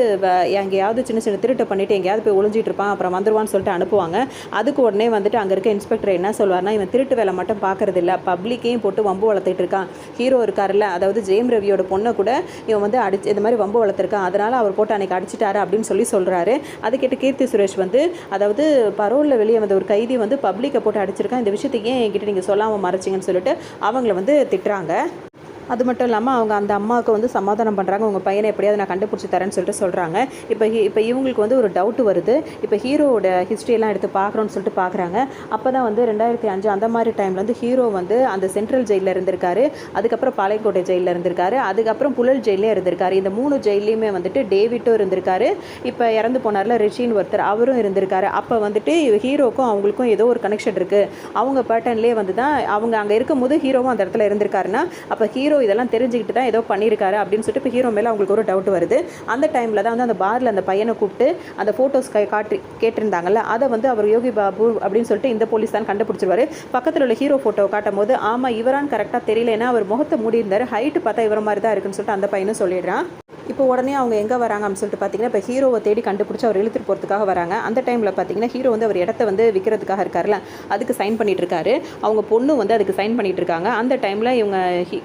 எங்கேயாவது சின்ன சின்ன திருட்டை பண்ணிவிட்டு எங்கேயாவது போய் ஒளிஞ்சிட்டு இருப்பான், அப்புறம் வந்துடுவான்னு சொல்லிட்டு அனுப்புவாங்க. அதுக்கு உடனே வந்துட்டு அங்கே இருக்க இன்ஸ்பெக்டர் என்ன சொல்வார்னா, இவன் திருட்டு வேலை மட்டும் பார்க்கறது இல்லை, பப்ளிக்கையும் போட்டு வம்பு வளர்த்துட்டு இருக்கான். ஹீரோ இருக்காருல்ல, அதாவது ஜெயம் ரவியோட பொண்ணை கூட இவன் வந்து இந்த மாதிரி வம்பு வளர்த்துருக்கான், அதனால் அவர் போட்டு அன்றைக்கி அடிச்சிட்டாரு அப்படின்னு சொல்கிறாரு. அது கேட்டு கீர்த்தி சுரேஷ் வந்து, அதாவது பரோலில் வெளியே வந்த ஒரு கைதி வந்து பப்ளிக்கை போட்டு அடிச்சிருக்கான், இந்த விஷயத்தை ஏன் என்கிட்ட நீங்கள் சொல்லாமல் மறைச்சிங்கன்னு சொல்லிட்டு அவங்கள வந்து திட்டுறாங்க. அது மட்டும் இல்லாமல் அவங்க அந்த அம்மாவுக்கு வந்து சமாதானம் பண்ணுறாங்க, உங்கள் பையனை எப்படியாவது நான் கண்டுபிடிச்சி தரேன்னு சொல்லிட்டு சொல்கிறாங்க. இப்போ இவங்களுக்கு வந்து ஒரு டவுட் வருது. இப்போ ஹீரோவோட ஹிஸ்ட்ரியெல்லாம் எடுத்து பார்க்குறோன்னு சொல்லிட்டு பார்க்குறாங்க. அப்போ தான் வந்து 2005 அந்த மாதிரி டைமில் வந்து ஹீரோ வந்து அந்த சென்ட்ரல் ஜெயிலில் இருந்திருக்காரு, அதுக்கப்புறம் பாளையங்கோட்டை ஜெயிலில் இருந்திருக்காரு, அதுக்கப்புறம் புழல் ஜெயிலே இருந்திருக்காரு. இந்த 3 ஜெயிலையுமே வந்துட்டு டேவிட்டும் இருந்திருக்காரு, இப்போ இறந்து போனார்ல ரிஷின்னு ஒருத்தர், அவரும் இருந்திருக்காரு. அப்போ வந்துட்டு ஹீரோக்கும் அவங்களுக்கும் ஏதோ ஒரு கனெக்ஷன் இருக்குது. அவங்க பேட்டர்ன்லேயே வந்து தான் அவங்க அங்கே இருக்கும்போது ஹீரோவும் அந்த இடத்துல இருந்திருக்காருன்னா, அப்போ ஹீரோ இதெல்லாம் தெரிஞ்சுக்கிட்டு தான் ஏதோ பண்ணியிருக்காரு அப்படின்னு சொல்லிட்டு இப்போ ஹீரோ மேலே அவங்களுக்கு ஒரு டவுட் வருது. அந்த டைமில் தான் வந்து அந்த பாரில் அந்த பையனை கூப்பிட்டு அந்த ஃபோட்டோஸ் கேட்டிருந்தாங்கல்ல, அதை வந்து அவர் யோகி பாபு அப்படின்னு சொல்லிட்டு இந்த போலீஸ் தான் கண்டுபிடிச்சிருவாரு. பக்கத்தில் உள்ள ஹீரோ ஃபோட்டோ காட்டும் போது ஆமாம் இவரான்னு கரெக்டாக தெரியலன்னா, அவர் முகத்தை மூடி இருந்தார், ஹைட்டு பார்த்தா இவர மாதிரி தான் இருக்குன்னு சொல்லிட்டு அந்த பையனும் சொல்லிடுறான். இப்போ உடனே அவங்க எங்கே வராங்க அப்படின்னு சொல்லிட்டு பார்த்தீங்கன்னா, இப்போ ஹீரோவை தேடி கண்டுபிடிச்சி அவர் இழுத்துட்டு போகிறதுக்காக வராங்க. அந்த டைமில் பார்த்தீங்கன்னா ஹீரோ வந்து அவர் இடத்த வந்து விற்கிறதுக்காக இருக்காருல, அதுக்கு சைன் பண்ணிட்டு இருக்காரு. அவங்க பொண்ணு வந்து அதுக்கு சைன் பண்ணிட்டு இருக்காங்க. அந்த டைமில் இவங்க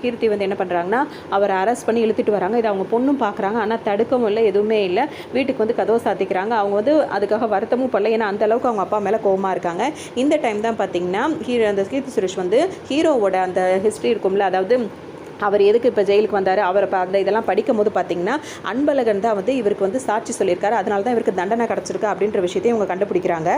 கீர்த்தி வந்து என்ன பண்ணுறாங்கன்னா, அவரை அரெஸ்ட் பண்ணி இழுத்துட்டு வராங்க. இது அவங்க பொண்ணும் பார்க்குறாங்க, ஆனால் தடுக்கவும் இல்லை, எதுவுமே இல்லை. வீட்டுக்கு வந்து கதவை சாத்திக்கிறாங்க. அவங்க வந்து அதுக்காக வருத்தமும் படல, ஏன்னா அந்த அளவுக்கு அவங்க அப்பா மேலே கோவமாக இருக்காங்க. இந்த டைம் தான் பார்த்தீங்கன்னா அந்த கீர்த்தி சுரேஷ் வந்து ஹீரோவோட அந்த ஹிஸ்ட்ரி இருக்கும்ல, அதாவது அவர் எதுக்கு இப்போ ஜெயிலுக்கு வந்தார், அவர் அந்த இதெல்லாம் படிக்கும் போது பார்த்தீங்கன்னா அன்பழகன் தான் வந்து இவருக்கு வந்து சாட்சி சொல்லியிருக்காரு, அதனால தான் இவருக்கு தண்டனை கிடச்சிருக்கு அப்படின்ற விஷயத்தையும் இவங்க கண்டுபிடிக்கிறாங்க.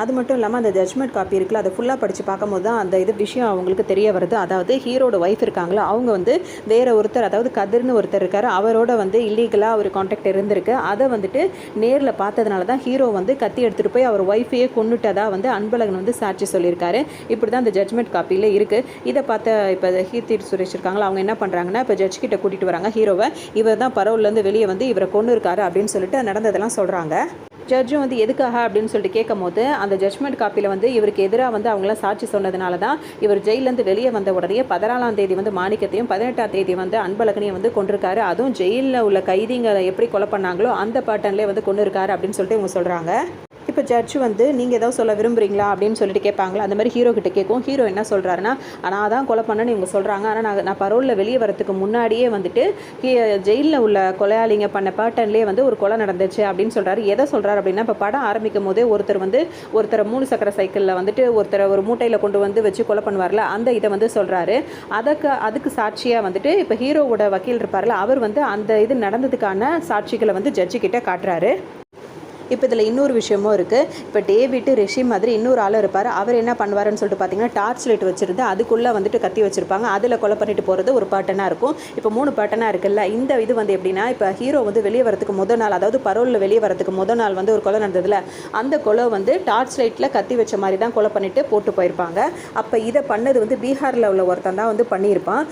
அது மட்டும் இல்லாமல் அந்த ஜட்ஜ்மெண்ட் காப்பி இருக்குல்ல, அதை ஃபுல்லாக படித்து பார்க்கும்போது தான் அந்த விஷயம் அவங்களுக்கு தெரிய வருது. அதாவது ஹீரோட ஒய்ஃப் இருக்காங்களா, அவங்க வந்து வேறு ஒருத்தர், அதாவது கதிர்னு ஒருத்தர் இருக்கார், அவரோட வந்து இல்லீகலாக ஒரு கான்டாக்ட் இருந்திருக்கு. அதை வந்துட்டு நேரில் பார்த்ததுனால தான் ஹீரோ வந்து கத்தி எடுத்துகிட்டு போய் அவர் ஒய்ஃபையே கொண்டுட்டதாக வந்து அன்பழகன் வந்து சாட்சி சொல்லியிருக்காரு. இப்படி தான் அந்த ஜட்ஜ்மெண்ட் காப்பியில் இருக்குது. இதை பார்த்த இப்போ கீர்த்தி சுரேஷ் இருக்காங்களா, அவங்க என்ன பண்ணுறாங்கன்னா, இப்போ ஜட்ஜ் கிட்ட கூட்டிகிட்டு வராங்க ஹீரோவை. இவர் தான் பரோல்லேருந்து வெளியே வந்து இவரை கொண்டு இருக்காரு அப்படின்னு சொல்லிட்டு நடந்ததெல்லாம் சொல்கிறாங்க. ஜட்ஜும் வந்து எதுக்காக அப்படின்னு சொல்லிட்டு கேட்கும் போது அந்த ஜட்ஜ்மெண்ட் காப்பியில் வந்து இவருக்கு எதிராக வந்து அவங்களாம் சாட்சி சொன்னதுனால தான் இவர் ஜெயிலேருந்து வெளியே வந்த உடனே 14ஆம் தேதி வந்து மாணிக்கத்தையும் 18ஆம் தேதி வந்து அன்பழகனையும் வந்து கொண்டிருக்காரு. அதுவும் ஜெயிலில் உள்ள கைதிங்களை எப்படி கொலை பண்ணாங்களோ அந்த பேட்டர்ன்லேயே வந்து கொண்டு இருக்காரு அப்படின்னு சொல்லிட்டு இவங்க சொல்கிறாங்க. இப்போ இப்போ ஜட்ஜ் வந்து நீங்கள் ஏதாவது சொல்ல விரும்புகிறீங்களா அப்படின்னு சொல்லிட்டு கேட்பாங்களா. அந்த மாதிரி ஹீரோ கிட்ட கேட்கும். ஹீரோ என்ன சொல்கிறாருன்னா, நான் தான் கொலை பண்ணேன்னு இவங்க சொல்கிறாங்க, ஆனால் நான் பரோலில் வெளியே வரத்துக்கு முன்னாடியே வந்துட்டு ஜெயிலில் உள்ள கொலையாளிங்க பண்ண பேட்டர்ன்லேயே வந்து ஒரு கொலை நடந்துச்சு அப்படின்னு சொல்கிறாரு. எதை சொல்கிறார் அப்படின்னா, இப்போ படம் ஆரம்பிக்கும் போதே ஒருத்தர் 3 சக்கர சைக்கிளில் வந்துட்டு ஒருத்தரை ஒரு மூட்டையில் கொண்டு வந்து வச்சு கொலை பண்ணுவார்ல, அந்த இதை வந்து சொல்கிறாரு. அதுக்கு சாட்சியாக வந்துட்டு இப்போ ஹீரோவோட வக்கீல் இருப்பார்ல, அவர் வந்து அந்த இது நடந்ததுக்கான சாட்சிகளை வந்து ஜட்ஜு கிட்ட காட்டுறாரு. இப்போ இதில் இன்னொரு விஷயமும் இருக்குது. இப்போ டேவிட் ரிஷி மாதிரி இன்னொரு ஆள் இருப்பார். அவர் என்ன பண்ணுவாருன்னு சொல்லிட்டு பார்த்தீங்கன்னா, டார்ச் லைட் வச்சுருந்து அதுக்குள்ளே வந்துட்டு கத்தி வச்சுருப்பாங்க. அதில் கொலை பண்ணிட்டு போகிறது ஒரு பேட்டர்னாக இருக்கும். இப்போ 3 பேட்டர்னாக இருக்குல்ல. இந்த இது வந்து எப்படின்னா, இப்போ ஹீரோ வந்து வெளியே வரதுக்கு முதல் நாள், அதாவது பரோலில் வெளியே வரதுக்கு முதல் நாள் வந்து ஒரு கொலை நடந்ததில்ல, அந்த கொலை வந்து டார்ச் லைட்டில் கத்தி வச்ச மாதிரி தான் கொலை பண்ணிட்டு போட்டு போயிருப்பாங்க. அப்போ இதை பண்ணது வந்து பீகாரில் உள்ள ஒருத்தன் தான் வந்து பண்ணியிருப்பான்.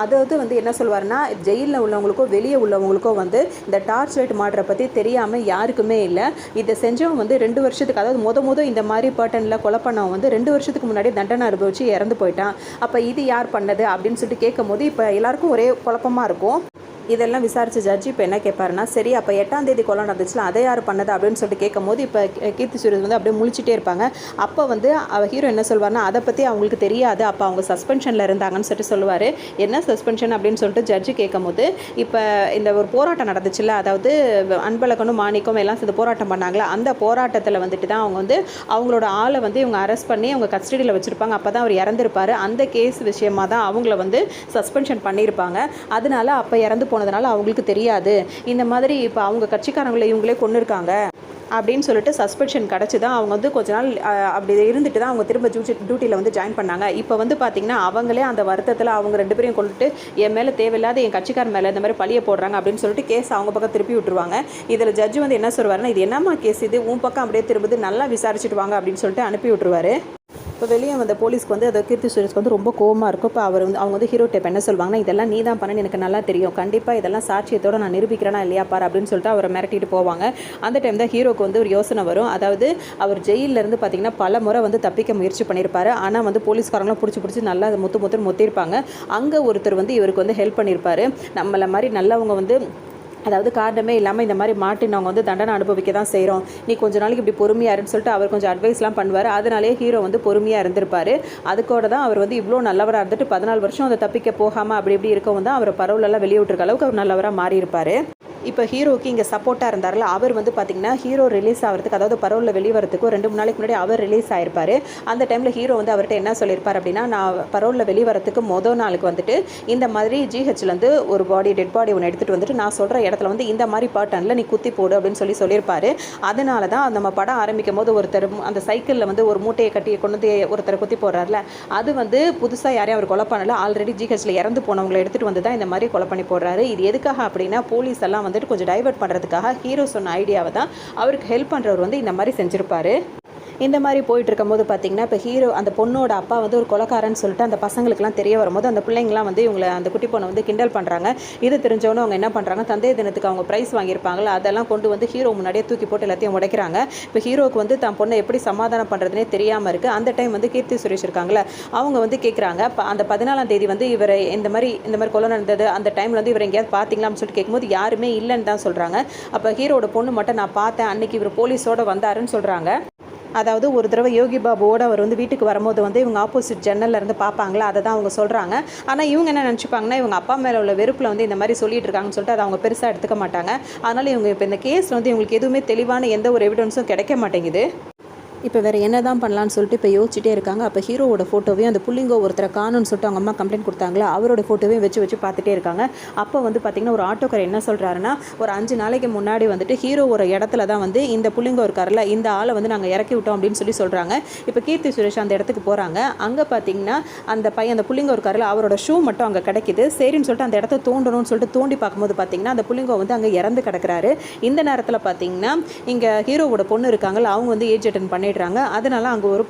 அதாவது வந்து என்ன சொல்வாருன்னா, ஜெயிலில் உள்ளவங்களுக்கோ வெளியே உள்ளவங்களுக்கோ வந்து இந்த டார்ச் லைட் மாட்டுற பற்றி தெரியாமல் யாருக்குமே இல்லை. இதை செஞ்சவன் வந்து 2 வருஷத்துக்கு, அதாவது இந்த மாதிரி பேட்டர்னில் கொலை பண்ணவன் வந்து 2 வருஷத்துக்கு முன்னாடி தண்டனை அனுபவிச்சு இறந்து போயிட்டான். அப்போ இது யார் பண்ணது அப்படின்னு சொல்லிட்டு கேட்கும் போது இப்போ எல்லாருக்கும் ஒரே குழப்பமாக இருக்கும். இதெல்லாம் விசாரித்த ஜட்ஜி இப்போ என்ன கேட்பாருன்னா, சரி அப்போ 8ஆம் தேதி கொலை நடந்துச்சுல, அதை யார் பண்ணது அப்படின்னு சொல்லிட்டு கேட்கும் போது இப்போ கீர்த்தி சுரேஷ் வந்து அப்படியே முழிச்சிட்டே இருப்பாங்க. அப்போ வந்து ஹீரோ என்ன சொல்வார்னா, அதை பற்றி அவங்களுக்கு தெரியாது, அப்போ அவங்க சஸ்பென்ஷனில் இருந்தாங்கன்னு சொல்லிட்டு சொல்லுவார். என்ன சஸ்பென்ஷன் அப்படின்னு சொல்லிட்டு ஜட்ஜி கேட்கும் போது, இப்போ இந்த ஒரு போராட்டம் நடந்துச்சுல்ல, அதாவது அன்பழகனும் மாணிக்கம் எல்லாம் சேர்ந்து போராட்டம் பண்ணாங்களா, அந்த போராட்டத்தில் வந்துட்டு தான் அவங்க வந்து அவங்களோட ஆளை வந்து இவங்க அரெஸ்ட் பண்ணி அவங்க கஸ்டடியில் வச்சுருப்பாங்க. அப்போ தான் அவர் இறந்துருப்பார். அந்த கேஸ் விஷயமாக தான் அவங்கள வந்து சஸ்பென்ஷன் பண்ணியிருப்பாங்க. அதனால அப்போ இறந்து போனதுனால அவங்களுக்கு தெரியாது, இந்த மாதிரி இப்போ அவங்க கட்சிக்காரங்களை இவங்களே கொண்டு இருக்காங்க அப்படின்னு சொல்லிட்டு சஸ்பென்ஷன் கிடச்சி தான் அவங்க வந்து கொஞ்ச நாள் அப்படி இருந்துட்டு தான் அவங்க திரும்ப டியூட்டியில் வந்து ஜாயின் பண்ணாங்க. இப்போ வந்து பார்த்திங்கன்னா அவங்களே அந்த வருத்தத்தில் அவங்க 2 பேரையும் கொண்டுட்டு என் மேலே தேவையில்லாத என் கட்சிக்காரன் மேலே இந்த மாதிரி பழிய போடுறாங்க அப்படின்னு சொல்லிட்டு கேஸ் அவங்க பக்கம் திருப்பி விட்டுருவாங்க. இதில் ஜட்ஜு வந்து என்ன சொல்வாருன்னா, இது என்னம்மா கேஸ், இது உன் பக்கம் அப்படியே திரும்புது, நல்லா விசாரிச்சுட்டு வாங்க அப்படின்னு சொல்லிட்டு அனுப்பி விட்டுருவாரு. இப்போ வெளியே வந்த போலீஸ்க்கு வந்து அதை கீர்த்தி சுரேஷ்க்கு வந்து ரொம்ப கோவமாக இருக்கும். இப்போ அவங்க வந்து ஹீரோ டேப் என்ன சொல்லுவாங்கன்னா, இதெல்லாம் நீ தான் பண்ணு, எனக்கு நல்லா தெரியும், கண்டிப்பாக இதெல்லாம் சாட்சியத்தோடு நான் நிரூபிக்கிறேனா இல்லையா பாரு அப்படின்னு சொல்லிட்டு அவரை மிரட்டிட்டு போவாங்க. அந்த டைம் தான் ஹீரோக்கு வந்து ஒரு யோசனை வரும். அதாவது அவர் ஜெயிலிருந்து பார்த்திங்கன்னா பல முறை வந்து தப்பிக்க முயற்சி பண்ணியிருப்பார். ஆனால் வந்து போலீஸ்காரங்களாம் பிடிச்சி நல்லா முத்துன்னு மொத்திருப்பாங்க. அங்கே ஒருத்தர் வந்து இவருக்கு வந்து ஹெல்ப் பண்ணியிருப்பார். நம்மளை மாதிரி நல்லவங்க வந்து, அதாவது காரணமே இல்லாமல் இந்த மாதிரி மாட்டினவங்க வந்து தண்டனை அனுபவிக்க தான் செய்கிறோம், நீ கொஞ்ச நாளைக்கு இப்படி பொறுமையாக இருன்னு சொல்லிட்டு அவர் கொஞ்சம் அட்வைஸ்லாம் பண்ணுவார். அதனாலே ஹீரோ வந்து பொறுமையாக இருந்திருப்பார். அதுக்கூட தான் அவர் வந்து இவ்வளோ நல்லவராக இருந்துட்டு 14 வருஷம் அதை தப்பிக்க போகாமல் அப்படி இப்படி இருக்கவும் தான் அவர் பரவலெல்லாம் வெளியே விட்டுருக்க அளவுக்கு அவர் நல்லவராக மாறியிருப்பார். இப்போ ஹீரோக்கு இங்கே சப்போர்ட்டாக இருந்தார்ல, அவர் வந்து பார்த்திங்கன்னா ஹீரோ ரிலீஸ் ஆகிறதுக்கு, அதாவது பரோலில் வெளியே வரதுக்கு 2-3 நாளைக்கு முன்னாடி அவர் ரிலீஸ் ஆகிருப்பார். அந்த டைமில் ஹீரோ வந்து அவர்கிட்ட என்ன சொல்லியிருப்பார் அப்படின்னா, நான் பரோலில் வெளியே வரதுக்கு முதல் நாளுக்கு வந்துட்டு இந்த மாதிரி ஜிஹெச்லேருந்து ஒரு டெட் பாடி ஒன்று எடுத்துகிட்டு வந்துட்டு நான் சொல்கிற இடத்துல வந்து இந்த மாதிரி பேட்டர்னில் நீ குத்தி போடு அப்படின்னு சொல்லியிருப்பார். அதனால தான் நம்ம படம் ஆரம்பிக்கும் போது ஒருத்தர் அந்த சைக்கிளில் வந்து ஒரு மூட்டையை கட்டி கொண்டு வந்து ஒருத்தர் குத்தி போடுறாருல, அது வந்து புதுசாக யாரையும் அவர் கொலை பண்ணல, ஆல்ரெடி ஜிஹெச்சில் இறந்து போனவங்களை எடுத்துகிட்டு வந்து தான் இந்த மாதிரி கொலை பண்ணி போடுறாரு. இது எதுக்காக அப்படின்னா, போலீஸ் எல்லாம் வந்துட்டு கொஞ்சம் டைவர்ட் பண்ணுறதுக்காக ஹீரோ சொன்ன ஐடியாவை தான் அவருக்கு ஹெல்ப் பண்ணுறவர் வந்து இந்த மாதிரி செஞ்சுருப்பாரு. இந்த மாதிரி போயிட்டு இருக்கும்போது பார்த்திங்கன்னா, இப்போ ஹீரோ அந்த பொண்ணோட அப்பா வந்து ஒரு கொலைக்காரன்னு சொல்லிட்டு அந்த பசங்களுக்குலாம் தெரிய வரும்போது அந்த பிள்ளைங்களாம் வந்து இவங்களை அந்த குட்டி பொண்ணை வந்து கிண்டல் பண்ணுறாங்க. இது தெரிஞ்சவொன்னே அவங்க என்ன பண்ணுறாங்க, தந்தைய தினத்துக்கு அவங்க ப்ரைஸ் வாங்கியிருப்பாங்களா, அதெல்லாம் கொண்டு வந்து ஹீரோ முன்னாடியே தூக்கி போட்டு எல்லாத்தையும் உடைக்கிறாங்க. இப்போ ஹீரோக்கு வந்து தான் பொண்ணை எப்படி சமாதானம் பண்ணுறதுனே தெரியாமல் இருக்குது. அந்த டைம் வந்து கீர்த்தி சுரேஷ் இருக்காங்களே, அவங்க வந்து கேட்குறாங்க, அந்த 14ஆம் தேதி வந்து இவர் இந்த மாதிரி கொலை நடந்தது, அந்த டைமில் வந்து இவர் எங்கேயாவது பார்த்தீங்களான்னு சொல்லிட்டு கேட்கும்போது யாருமே இல்லைன்னு தான் சொல்கிறாங்க. அப்போ ஹீரோட பொண்ணு மட்டும் நான் பார்த்தேன், அன்றைக்கி இவர் போலீஸோடு வந்தாருன்னு சொல்கிறாங்க. அதாவது ஒரு தடவை யோகி பாபுவோட அவர் வந்து வீட்டுக்கு வரும்போது வந்து இவங்க ஆப்போசிட் ஜன்னல்ல இருந்து பார்ப்பாங்களா, அதை தான் அவங்க சொல்கிறாங்க. ஆனால் இவங்க என்ன நினச்சிப்பாங்கன்னா, இவங்க அப்பா மேலே உள்ள வெறுப்பில் வந்து இந்த மாதிரி சொல்லிட்டு இருக்காங்கன்னு சொல்லிட்டு அதை அவங்க பெருசாக எடுத்துக்க மாட்டாங்க. அதனால் இவங்க இப்போ இந்த கேஸில் வந்து இவங்களுக்கு எதுவுமே தெளிவான எந்த ஒரு எவிடன்ஸும் கிடைக்க மாட்டேங்குது. இப்போ வேறு என்ன தான் பண்ணலான்னு சொல்லிட்டு இப்போ யோசிச்சுட்டே இருக்காங்க. அப்போ ஹீரோவோட ஃபோட்டோவையும் அந்த புள்ளிங்கோ ஒருத்தரை காணும்னு சொல்லிட்டு அவங்க அம்மா கம்ப்ளைண்ட் கொடுத்தாங்களா, அவரோட ஃபோட்டோவையும் வச்சு பார்த்துட்டே இருக்காங்க. அப்போ வந்து பார்த்திங்கன்னா ஒரு ஆட்டோக்காரர் என்ன சொல்கிறாருன்னா, ஒரு 5 நாளைக்கு முன்னாடி வந்துட்டு ஹீரோ ஒரு இடத்துல தான் வந்து இந்த புள்ளிங்கோ இருக்கார்ல, இந்த ஆளை வந்து நாங்கள் இறக்கி விட்டோம் அப்படின்னு சொல்கிறாங்க. இப்போ கீர்த்தி சுரேஷ் அந்த இடத்துக்கு போகிறாங்க. அங்கே பார்த்திங்கன்னா அந்த பையன் அந்த புள்ளிங்கோ இருக்கார்ல, அவரோட ஷூ மட்டும் அங்கே கிடைக்குது. சரின்னு சொல்லிட்டு அந்த இடத்த தோண்டணும்னு சொல்லிட்டு தோண்டி பார்க்கும்போது பார்த்திங்கன்னா அந்த புள்ளிங்கோ வந்து அங்கே இறந்து கிடக்கிறாரு. இந்த நேரத்தில் பார்த்திங்கன்னா இங்கே ஹீரோவோட பொண்ணு இருக்காங்களா, அவங்க வந்து ஏஜ் அட்டன் பண்ணிடுறாங்க. அதனால அங்கே ஒரு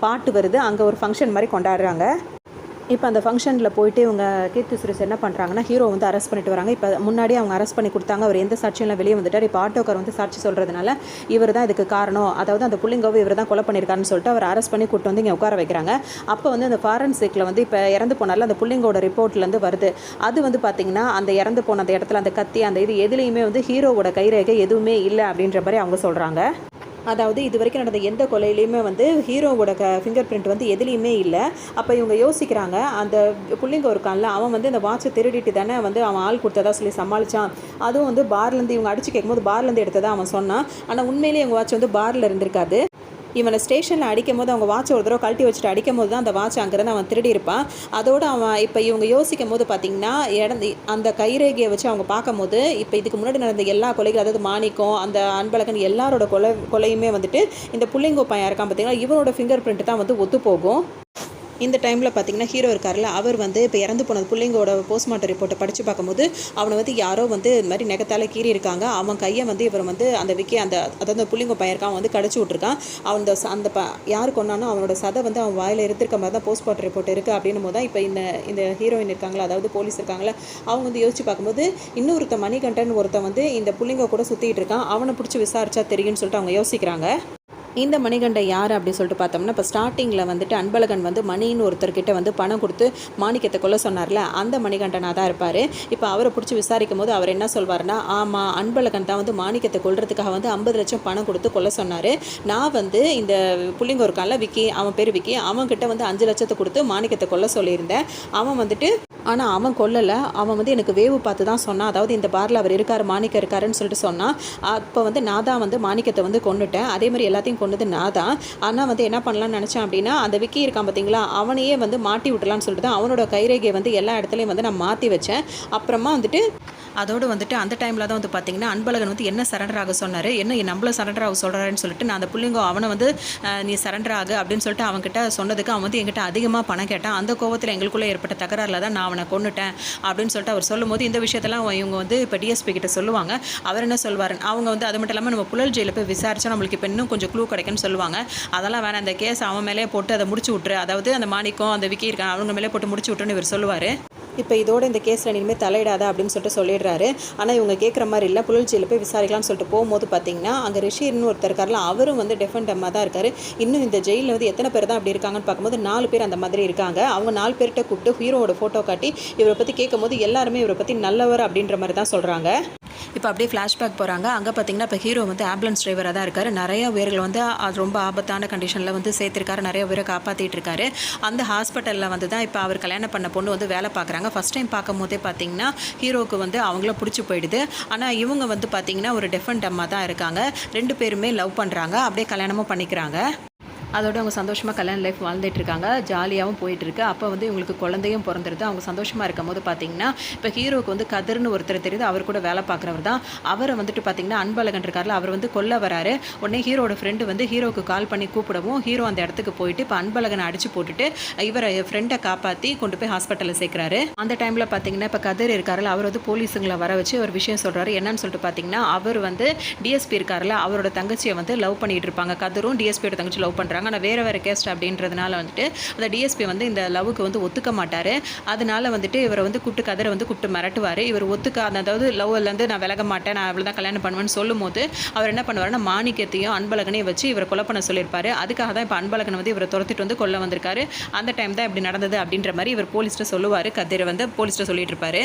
பாட்டு வருது, அங்கே ஒரு ஃபங்க்ஷன் மாதிரி கொண்டாடுறாங்க. இப்போ அந்த ஃபங்க்ஷனில் போயிட்டு இவங்க கீர்த்தி சுரேஷ் என்ன பண்ணுறாங்கன்னா, ஹீரோ வந்து அரெஸ்ட் பண்ணிட்டு வராங்க. இப்போ முன்னாடி அவங்க அரெஸ்ட் பண்ணி கொடுத்தாங்க, அவர் எந்த சாட்சியெல்லாம் வெளியே வந்துட்டார். இப்போ ஆட்டோக்கார் வந்து சாட்சி சொல்கிறதுனால இவர் தான் இதுக்கு காரணம், அதாவது அந்த புள்ளிங்கோவை இவர் தான் கொலை பண்ணியிருக்காருன்னு சொல்லிட்டு அவர் அரெஸ்ட் பண்ணி கூட்டு வந்து இங்கே உட்கார வைக்கிறாங்க. அப்போ வந்து அந்த ஃபாரன்சிக்கில் வந்து இப்போ இறந்து போனால அந்த புள்ளிங்கோட ரிப்போர்ட்லேருந்து வருது. அது வந்து பார்த்திங்கன்னா அந்த இறந்து போன அந்த இடத்துல அந்த கத்தி அந்த இது எதுலேயுமே வந்து ஹீரோவோட கைரேகை எதுவுமே இல்லை அப்படின்ற மாதிரி அவங்க சொல்கிறாங்க. அதாவது இது வரைக்கும் நடந்த எந்த கொலையிலையுமே வந்து ஹீரோவோட ஃபிங்கர் பிரிண்ட் வந்து எதுலேயுமே இல்லை. அப்போ இவங்க யோசிக்கிறாங்க, அந்த புள்ளிங்க இருக்கான்ல அவன் வந்து அந்த வாட்சை திருடிட்டு தானே வந்து அவன் ஆள் கொடுத்ததா சொல்லி சமாளித்தான். அதுவும் வந்து பார்லேருந்து இவங்க அடித்து கேட்கும்போது பார்லேருந்து எடுத்ததா அவன் சொன்னான். ஆனால் உண்மையிலேயே இவங்க வாட்ச் வந்து பாரில் இருந்திருக்காது. இவனை ஸ்டேஷனில் அடிக்கும் போது அவங்க வாட்சை ஒரு தடவை கழட்டி வச்சுட்டு அடிக்கும் போது தான் அந்த வாட்ச் அங்கேருந்து அவன் திருடி இருப்பான். அதோடு அவன் இப்போ இவங்க யோசிக்கும் போது பார்த்திங்கன்னா அந்த கைரேகையை வச்சு அவங்க பார்க்கும்போது இப்போ இதுக்கு முன்னாடி நடந்த எல்லா கொலைகள், அதாவது மாணிக்கம், அந்த அன்பழகன் எல்லாரோட கொலையுமே வந்துட்டு இந்த புள்ளிங்கோ பையன் இருக்கான் பார்த்திங்கன்னா இவனோட ஃபிங்கர் பிரிண்ட் தான் வந்து ஒத்து போகும். இந்த டைமில் பார்த்திங்கன்னா ஹீரோ இருக்கார்ல அவர் வந்து இப்போ இறந்து போனது புள்ளிங்கோட போஸ்ட்மார்ட்டம் ரிப்போர்ட்டை படித்து பார்க்கும்போது அவனை வந்து யாரோ வந்து இது மாதிரி நெகத்தால் கீறி இருக்காங்க. அவன் கையை வந்து இவர் வந்து அந்த விக்கி அதாவது புள்ளிங்கோ பையன் இருக்கான் அவன் வந்து கடிச்சு விட்ருக்கான். அந்த யார் கொண்டானோ அவனோட சதை வந்து அவன் வாயில் இருந்திருக்க மாதிரி தான் போஸ்ட்மார்ட்டம் ரிப்போர்ட் இருக்குது அப்படின்னும் போது தான் இப்போ இந்த ஹீரோயின் இருக்காங்களா, அதாவது போலீஸ் இருக்காங்களா, அவங்க வந்து யோசிச்சு பார்க்கும்போது இன்னொருத்த மணிகண்டன் ஒருத்தன் வந்து இந்த புள்ளிங்கோ கூட சுற்றிட்டு இருக்கான், அவனை பிடிச்சி விசாரிச்சா தெரியும்னு சொல்லிட்டு அவங்க யோசிக்கிறாங்க. இந்த மணிகண்டன் யார் அப்படின்னு சொல்லிட்டு பார்த்தோம்னா இப்போ ஸ்டார்டிங்கில் வந்துட்டு அன்பழகன் வந்து மணின்னு ஒருத்தர்கிட்ட வந்து பணம் கொடுத்து மாணிக்கத்தை கொல்ல சொன்னார்ல, அந்த மணிகண்டனாக தான் இருப்பார். இப்போ அவரை பிடிச்சி விசாரிக்கும் போது அவர் என்ன சொல்வார்னா, ஆமாம் அன்பழகன் தான் வந்து மாணிக்கத்தை கொல்றதுக்காக வந்து 50 லட்சம் பணம் கொடுத்து கொல்ல சொன்னார். நான் வந்து இந்த புள்ளிங்க இருக்கான்ல விக்கி, அவன் பேர் விக்கி, அவன்கிட்ட வந்து 5 லட்சத்தை கொடுத்து மாணிக்கத்தை கொல்ல சொல்லியிருந்தேன். அவன் வந்துட்டு ஆனால் அவன் கொல்லலை, அவன் வந்து எனக்கு வேவு பார்த்து தான் சொன்னான். அதாவது இந்த பாரில் அவர் இருக்கார், மாணிக்கம் இருக்காருன்னு சொல்லிட்டு சொன்னான். அப்போ வந்து நான் தான் வந்து மாணிக்கத்தை வந்து கொண்டுட்டேன். அதே மாதிரி எல்லாத்தையும் கொண்டது நான் தான். ஆனால் வந்து என்ன பண்ணலான்னு நினச்சேன் அப்படின்னா, அந்த விக்கி இருக்கான் பார்த்தீங்களா, அவனையே வந்து மாட்டி விட்டலான்னு சொல்லிட்டு தான் அவனோட கைரேகையை வந்து எல்லா இடத்துலையும் வந்து நான் மாற்றி வச்சேன். அப்புறமா வந்துட்டு அதோடு வந்துட்டு அந்த டைமில் தான் வந்து பார்த்திங்கன்னா அன்பழகன் வந்து என்ன சரண்டர் ஆக சொன்னார், என்ன நம்மள சரண்டர் ஆக சொல்கிறாருன்னு சொல்லிட்டு நான் அந்த புள்ளிங்கோ அவனை வந்து நீ சரண்டர் ஆகு அப்படின்னு சொல்லிட்டு அவன்கிட்ட சொன்னதுக்கு அவன் வந்து என்கிட்ட அதிகமாக பணம் கேட்டான். அந்த கோவத்தில் எங்களுக்குள்ளே ஏற்பட்ட தகராறில் தான் நான் அவனை கொண்டுட்டேன் அப்படின்னு சொல்லிட்டு அவர் சொல்லும் போது இந்த விஷயத்தெல்லாம் இவங்க வந்து இப்போ டிஎஸ்பி கிட்ட சொல்லுவாங்க. அவர் என்ன சொல்வார், அவங்க வந்து அது மட்டும் இல்லாமல் நம்ம புழல் ஜெயிலில் போய் விசாரிச்சா நம்மளுக்கு இப்போ இன்னும் கொஞ்சம் க்ளூ கிடைக்குன்னு சொல்லுவாங்க. அதெல்லாம் வேணாம், அந்த கேஸ் அவன் மேலே போட்டு அதை முடிச்சு விட்டுரு, அதாவது அந்த மாணிக்கம் அந்த விக்கி இருக்கான் அவங்க மேலே போட்டு முடிச்சு விட்டுருன்னு இவர் சொல்லுவார். இப்போ இதோட இந்த கேஸில் இனிமேல் தலையிடாத அப்படின்னு சொல்லிட்டு சொல்லிடுறாரு. ஆனால் இவங்க கேட்குற மாதிரி இல்லை, புழல் ஜெயிலில் போய் விசாரிக்கலாம்னு சொல்லிட்டு போகும்போது பார்த்தீங்கன்னா அங்கே ரிஷின்னு ஒருத்தர் இருக்காருல, அவரும் வந்து டெஃபெண்டமாக தான் இருக்கார். இன்னும் இந்த ஜெயிலில் வந்து எத்தனை பேர் தான் அப்படி இருக்காங்கன்னு பார்க்கும்போது 4 பேர் அந்த மாதிரி இருக்காங்க. அவங்க 4 பேர்கிட்ட கூப்பிட்டு ஹீரோவோட ஃபோட்டோ காட்டி இவரை பற்றி கேட்கும்போது எல்லாருமே இவரை பற்றி நல்லவர் அப்படின்ற மாதிரி தான் சொல்கிறாங்க. இப்போ அப்படியே ஃப்ளாஷ்பேக் போகிறாங்க. அங்கே பார்த்தீங்கன்னா இப்போ ஹீரோ வந்து ஆம்புலன்ஸ் டிரைவராக தான் இருக்கார். நிறைய உயிர்கள் வந்து அது ரொம்ப ஆபத்தான கண்டிஷனில் வந்து சேர்த்துருக்காரு, நிறைய உயிரை காப்பாற்றிட்டு இருக்காரு. அந்த ஹாஸ்பிட்டலில் வந்து தான் இப்போ அவர் கல்யாணம் பண்ண பொண்ணு வந்து வேலை பார்க்குறாங்க. ஃபஸ்ட் டைம் பார்க்கும் போதே பார்த்தீங்கன்னா ஹீரோவுக்கு வந்து அவங்கள பிடிச்சி போயிடுது. ஆனால் இவங்க வந்து பார்த்தீங்கன்னா ஒரு டெஃபன் டம்மாக தான் இருக்காங்க. 2 பேருமே லவ் பண்ணுறாங்க, அப்படியே கல்யாணமும் பண்ணிக்கிறாங்க. அதோடு அவங்க சந்தோஷமாக கல்யாண லைஃப் வாழ்ந்துட்டுருக்காங்க, ஜாலியாகவும் போயிட்டுருக்கு. அப்போ வந்து இவங்களுக்கு குழந்தையும் பிறந்துருது. அவங்க சந்தோஷமாக இருக்கும் போது பார்த்திங்கன்னா இப்போ ஹீரோவுக்கு வந்து கதிர்னு ஒருத்தர் தெரியுது, அவர் கூட வேலை பார்க்குறவர் தான். அவரை வந்துட்டு பார்த்திங்கன்னா அன்பழகன் இருக்கார்ல, அவர் வந்து கொல்ல வராரு. உடனே ஹீரோட ஃப்ரெண்டு வந்து ஹீரோவுக்கு கால் பண்ணி கூப்பிடவும் ஹீரோ அந்த இடத்துக்கு போயிட்டு இப்போ அன்பழகனை அடித்து போட்டுட்டு இவரை ஃப்ரெண்டை காப்பாற்றி கொண்டு போய் ஹாஸ்பிட்டலில் சேர்க்குறாரு. அந்த டைமில் பார்த்திங்கன்னா இப்போ கதிர் இருக்கார்ல, அவர் வந்து போலீஸுங்களை வர வச்சு ஒரு விஷயம் சொல்கிறாரு. என்னன்னு சொல்லிட்டு பார்த்திங்கன்னா அவர் வந்து டிஎஸ்பி இருக்கார்ல, அவரோட தங்கச்சியை வந்து லவ் பண்ணிகிட்டு இருப்பாங்க. கதிரும் டிஎஸ்பியோட தங்கச்சி லவ் பண்ணுறாங்க. ஆனால் வேறு கேஸ்ட் அப்படின்றதுனால வந்துட்டு அந்த டிஎஸ்பி வந்து இந்த லவ்வுக்கு வந்து ஒத்துக்க மாட்டார். அதனால வந்துட்டு இவரை வந்து கூப்பிட்டு கதிரை வந்து கூப்பிட்டு மிரட்டுவார். இவர் ஒத்துக்க, அதாவது லவ்லேருந்து நான் விலக மாட்டேன், நான் அவ்வளோ தான் கல்யாணம் பண்ணுவேன்னு சொல்லும் போது அவர் என்ன பண்ணுவாருன்னா மாணிக்கத்தையும் அன்பழகனையும் வச்சு இவரை கொலை பண்ண சொல்லியிருப்பாரு. அதுக்காக தான் இப்போ அன்பழகன் வந்து இவரை துரத்திட்டு வந்து கொல்ல வந்திருக்காரு. அந்த டைம் தான் இப்படி நடந்தது அப்படின்ற மாதிரி இவர் போலீஸ்கிட்ட சொல்லுவார். கதிரை வந்து போலீஸ்கிட்ட சொல்லிட்டு இருப்பாரு.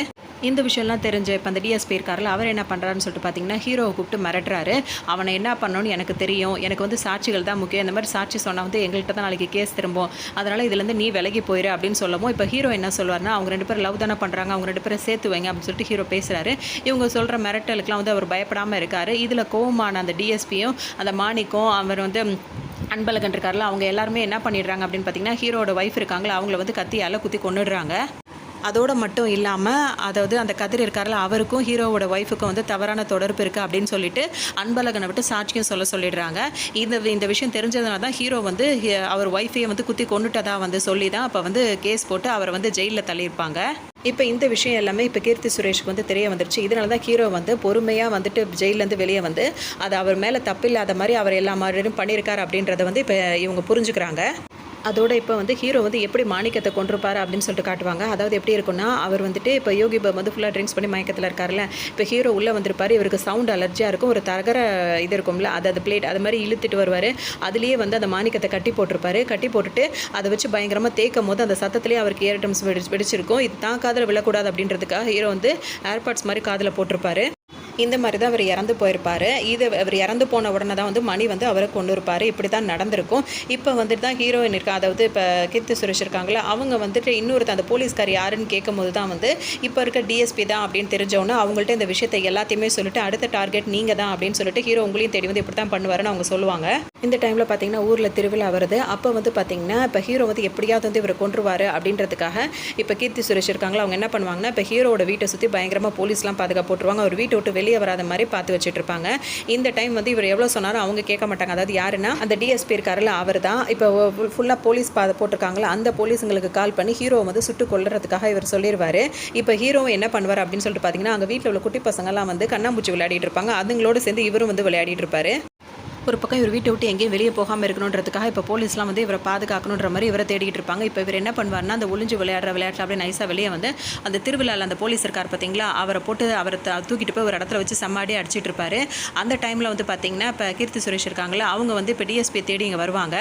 இந்த விஷயம்லாம் தெரிஞ்ச இப்போ அந்த டிஎஸ்பி இருக்கார்ல, அவர் என்ன பண்ணுறாருன்னு சொல்லிட்டு பார்த்தீங்கன்னா ஹீரோவை கூப்பிட்டு மிரட்டுறாரு. அவனை என்ன பண்ணணும்னு எனக்கு தெரியும், எனக்கு வந்து சாட்சிகள் தான் முக்கியம், இந்த மாதிரி சாட்சி சொன்னால் வந்து எங்கள்கிட்ட தான் நாளைக்கு கேஸ் திரும்பும், அதனால் இதுலேருந்து நீ விலகி போயிரு அப்படின்னு சொல்லவும் இப்போ ஹீரோ என்ன சொல்வார்னா, அவங்க 2 பேரும் லவ் தானே பண்ணுறாங்க, அவங்க 2 பேரும் சேர்த்து வைங்க அப்படின்னு சொல்லிட்டு ஹீரோ பேசுகிறாரு. இவங்க சொல்கிற மிரட்டலுக்குலாம் வந்து அவர் பயப்படாமல் இருக்கார். இதில் கோவமான அந்த டிஎஸ்பியும் அந்த மாணிக்கம் அவர் வந்து அன்பழகன் இருக்கார்ல, அவங்க எல்லாருமே என்ன பண்ணிடுறாங்க அப்படின்னு பார்த்தீங்கன்னா ஹீரோட ஒய்ஃப் இருக்காங்களா, அவங்கள வந்து கத்தியால் குத்தி கொன்னுடுறாங்க. அதோடு மட்டும் இல்லாமல் அதாவது அந்த கதிர் இருக்கார்ல, அவருக்கும் ஹீரோவோட ஒய்ஃபுக்கும் வந்து தவறான தொடர்பு இருக்குது அப்படின்னு சொல்லிட்டு அன்பழகனை விட்டு சாட்சியும் சொல்லிடுறாங்க. இந்த விஷயம் தெரிஞ்சதுனால தான் ஹீரோ வந்து அவர் ஒய்ஃபையை வந்து குத்தி கொண்டுட்டதா வந்து சொல்லி தான் அப்போ வந்து கேஸ் போட்டு அவரை வந்து ஜெயிலில் தள்ளியிருப்பாங்க. இப்போ இந்த விஷயம் எல்லாமே இப்போ கீர்த்தி சுரேஷ்க்கு வந்து தெரிய வந்துருச்சு. இதனால தான் ஹீரோ வந்து பொறுமையாக வந்துட்டு ஜெயிலேருந்து வெளியே வந்து அது அவர் மேலே தப்பில்லாத மாதிரி அவர் எல்லா மாதிரியும் பண்ணியிருக்காரு அப்படின்றத வந்து இப்போ இவங்க புரிஞ்சுக்கிறாங்க. அதோட இப்போ வந்து ஹீரோ வந்து எப்படி மாணிக்கத்தை கொண்டிருப்பார் அப்படின்னு சொல்லிட்டு காட்டுவாங்க. அதாவது எப்படி இருக்குன்னா, அவர் வந்துட்டு இப்போ யோகி பாபு வந்து ஃபுல்லாக ட்ரிங்க்ஸ் பண்ணி மயக்கத்தில் இருக்கார்ல, இப்போ ஹீரோ உள்ளே வந்திருப்பார். இவருக்கு சவுண்ட் அலர்ஜியாக இருக்கும், ஒரு தரகர இது இருக்கும்ல, அது பிளேட் அது மாதிரி இழுத்துட்டு வருவார். அதுலேயே வந்து அந்த மாணிக்கத்தை கட்டி போட்டிருப்பாரு. கட்டி போட்டுட்டு அதை வச்சு பயங்கரமாக தேய்க்கும் போது அந்த சத்தத்துலேயே அவருக்கு ஏர்டம்ஸ் வெடிச்சிருக்கும். இது தான் காதில் விழக்கூடாது அப்படின்றதுக்காக ஹீரோ வந்து ஏர்பாட்ஸ் மாதிரி காதில் போட்டிருப்பாரு. இந்த மாதிரி தான் அவர் இறந்து போயிருப்பார். அவர் இறந்து போன உடனே தான் வந்து மணி வந்து அவரை கொண்டு இருப்பார். இப்படி தான் நடந்திருக்கும். இப்போ வந்துட்டு தான் ஹீரோயின் இருக்கா, அதாவது இப்போ கீர்த்தி சுரேஷ் இருக்காங்களா, அவங்க வந்துட்டு இன்னொருத்த அந்த போலீஸ்கார் யாருன்னு கேட்கும்போது தான் வந்து இப்போ இருக்க டிஎஸ்பி தான் அப்படின்னு தெரிஞ்சவொன்னே அவங்கள்ட்ட இந்த விஷயத்தை எல்லாத்தையுமே சொல்லிட்டு அடுத்த டார்கெட் நீங்கள் தான் அப்படின்னு சொல்லிட்டு ஹீரோ உங்களையும் தேடி வந்து இப்படி தான் பண்ணுவாருன்னு அவங்க சொல்லுவாங்க. இந்த டைமில் பார்த்தீங்கன்னா ஊரில் திருவிழா வருது. அப்போ வந்து பார்த்தீங்கன்னா இப்போ ஹீரோ வந்து எப்படியாவது வந்து இவரை கொன்றுவார் அப்படின்றதுக்காக இப்போ கீர்த்தி சுரேஷ் இருக்காங்களா, அவங்க என்ன பண்ணுவாங்கன்னா இப்போ ஹீரோட வீட்டை சுற்றி பயங்கரமாக போலீஸ்லாம் பாதுகாப்பு போட்டுருவாங்க. அவர் வீட்டை விட்டு வெளியே வராத மாதிரி பார்த்து வச்சுட்டு இருப்பாங்க. இந்த டைம் வந்து இவர் எவ்வளோ சொன்னாலும் அவங்க கேட்க மாட்டாங்க. அதாவது யாருன்னா அந்த டிஎஸ்பி இருக்காருல்ல, அவர் தான் இப்போ ஃபுல்லாக போலீஸ் போட்டிருக்காங்களா, அந்த போலீஸுங்களுக்கு கால் பண்ணி ஹீரோவை வந்து சுட்டு கொல்றதுக்காக இவர் சொல்லிடுவார். இப்போ ஹீரோவை என்ன பண்ணுவார் அப்படின்னு சொல்லிட்டு பார்த்தீங்கன்னா, அங்கே வீட்டில் உள்ள குட்டி பசங்கள்லாம் வந்து கண்ணாம்பூச்சி விளையாடிட்டு இருப்பாங்க. அதுங்களோடு சேர்ந்து இவரும் வந்து விளையாடிட்டு இருப்பார். ஒரு பக்கம் இவர் வீட்டை விட்டு எங்கேயும் வெளியே போகாமல் இருக்கணுன்றதுக்காக இப்போ போலீஸ்லாம் வந்து இவரை பாதுகாக்கணுன்ற மாதிரி இவரை தேடிட்டு இருப்பாங்க. இப்போ இவர் என்ன பண்ணுவார்னா, அந்த ஒளிஞ்சு விளையாடுற விளையாட்டில் அப்படியே நைஸாக வெளியே வந்து அந்த திருவிழாவில் அந்த போலீஸ் இருக்கார் பார்த்தீங்களா, அவரை போட்டு அவரை தூக்கிட்டு போய் ஒரு இடத்துல வச்சு செம்மாடி அடிச்சிட்டு இருப்பாரு. அந்த டைமில் வந்து பார்த்தீங்கன்னா இப்போ கீர்த்தி சுரேஷ் இருக்காங்களா, அவங்க வந்து இப்போ டிஎஸ்பி தேடி இங்கே வருவாங்க.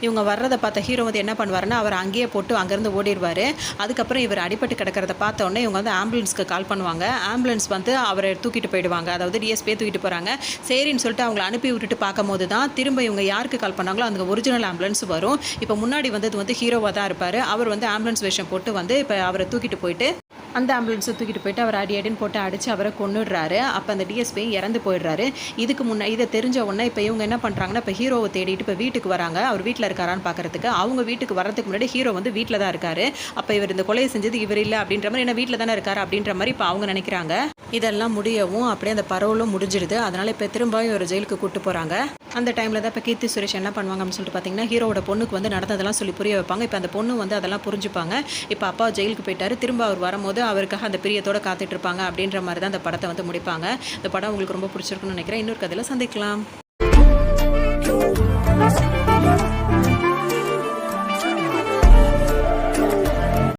இவங்க வர்றதை பார்த்த ஹீரோ வந்து என்ன பண்ணுவாருன்னா, அவர் அங்கேயே போட்டு அங்கேருந்து ஓடிடுவார். அதுக்கப்புறம் இவர் அடிபட்டு கிடக்கிறத பார்த்த உடனே இவங்க வந்து ஆம்புலன்ஸ்க்கு கால் பண்ணுவாங்க. ஆம்புலன்ஸ் வந்து அவரை தூக்கிட்டு போயிடுவாங்க. அதாவது டிஎஸ்பியை தூக்கிட்டு போகிறாங்க. சரின்னு சொல்லிட்டு அவங்களை அனுப்பி விட்டுட்டு பார்க்கும்போது தான் திரும்ப இவங்க யாருக்கு கால் பண்ணாங்களோ அந்த ஒரிஜினல் ஆம்புலன்ஸ் வரும். இப்போ முன்னாடி வந்தது வந்து ஹீரோவாக தான் இருப்பார். அவர் வந்து ஆம்புலன்ஸ் வேஷம் போட்டு வந்து இப்போ அவரை தூக்கிட்டு போயிட்டு அந்த ஆம்புலன்ஸை தூக்கிட்டு போயிட்டு அவர் அடின்னு போட்டு அடித்து அவரை கொன்னுடுறாரு. அப்போ அந்த டிஎஸ்பி இறந்து போயிடுறாரு. இதுக்கு முன்னே இதை தெரிஞ்ச உடனே இப்போ இவங்க என்ன பண்ணுறாங்கன்னா, இப்போ ஹீரோவை தேடிட்டு இப்போ வீட்டுக்கு வராங்க. அவர் வீட்டில் இருக்காரான்னு பார்க்கறதுக்கு. அவங்க வீட்டுக்கு வரதுக்கு முன்னாடி ஹீரோ வந்து வீட்டில் தான் இருக்காரு. அப்போ இவர் இந்த கொலையை செஞ்சது இவர் இல்லை அப்படின்ற மாதிரி, என்ன வீட்டில் தானே இருக்காரு அப்படின்ற மாதிரி இப்போ அவங்க நினைக்கிறாங்க. இதெல்லாம் முடியவும் அப்படியே அந்த பரவலும் முடிஞ்சிடுது. அதனால் இப்போ திரும்பவும் ஒரு ஜெயிலுக்கு கூப்பிட்டு போகிறாங்க. அந்த டைமில் தான் இப்போ கீர்த்தி சுரேஷ் என்ன பண்ணுவாங்க அப்படின்னு சொல்லிட்டு பார்த்தீங்கன்னா, ஹீரோட பொண்ணுக்கு வந்து நடந்ததெல்லாம் சொல்லி புரிய வைப்பாங்க. இப்போ அந்த பொண்ணு வந்து அதெல்லாம் புரிஞ்சுப்பாங்க. இப்போ அப்பா ஜெயிலுக்கு போயிட்டாரு. திரும்ப அவர் வரும்போது அவருக்காக அந்த பிரியத்தோட காத்துட்டு இருப்பாங்க அப்படின்ற மாதிரி தான் அந்த படத்தை வந்து முடிப்பாங்க. இந்த படம் உங்களுக்கு ரொம்ப பிடிச்சிருக்குன்னு நினைக்கிறேன். இன்னொரு கதையில் சந்திக்கலாம்.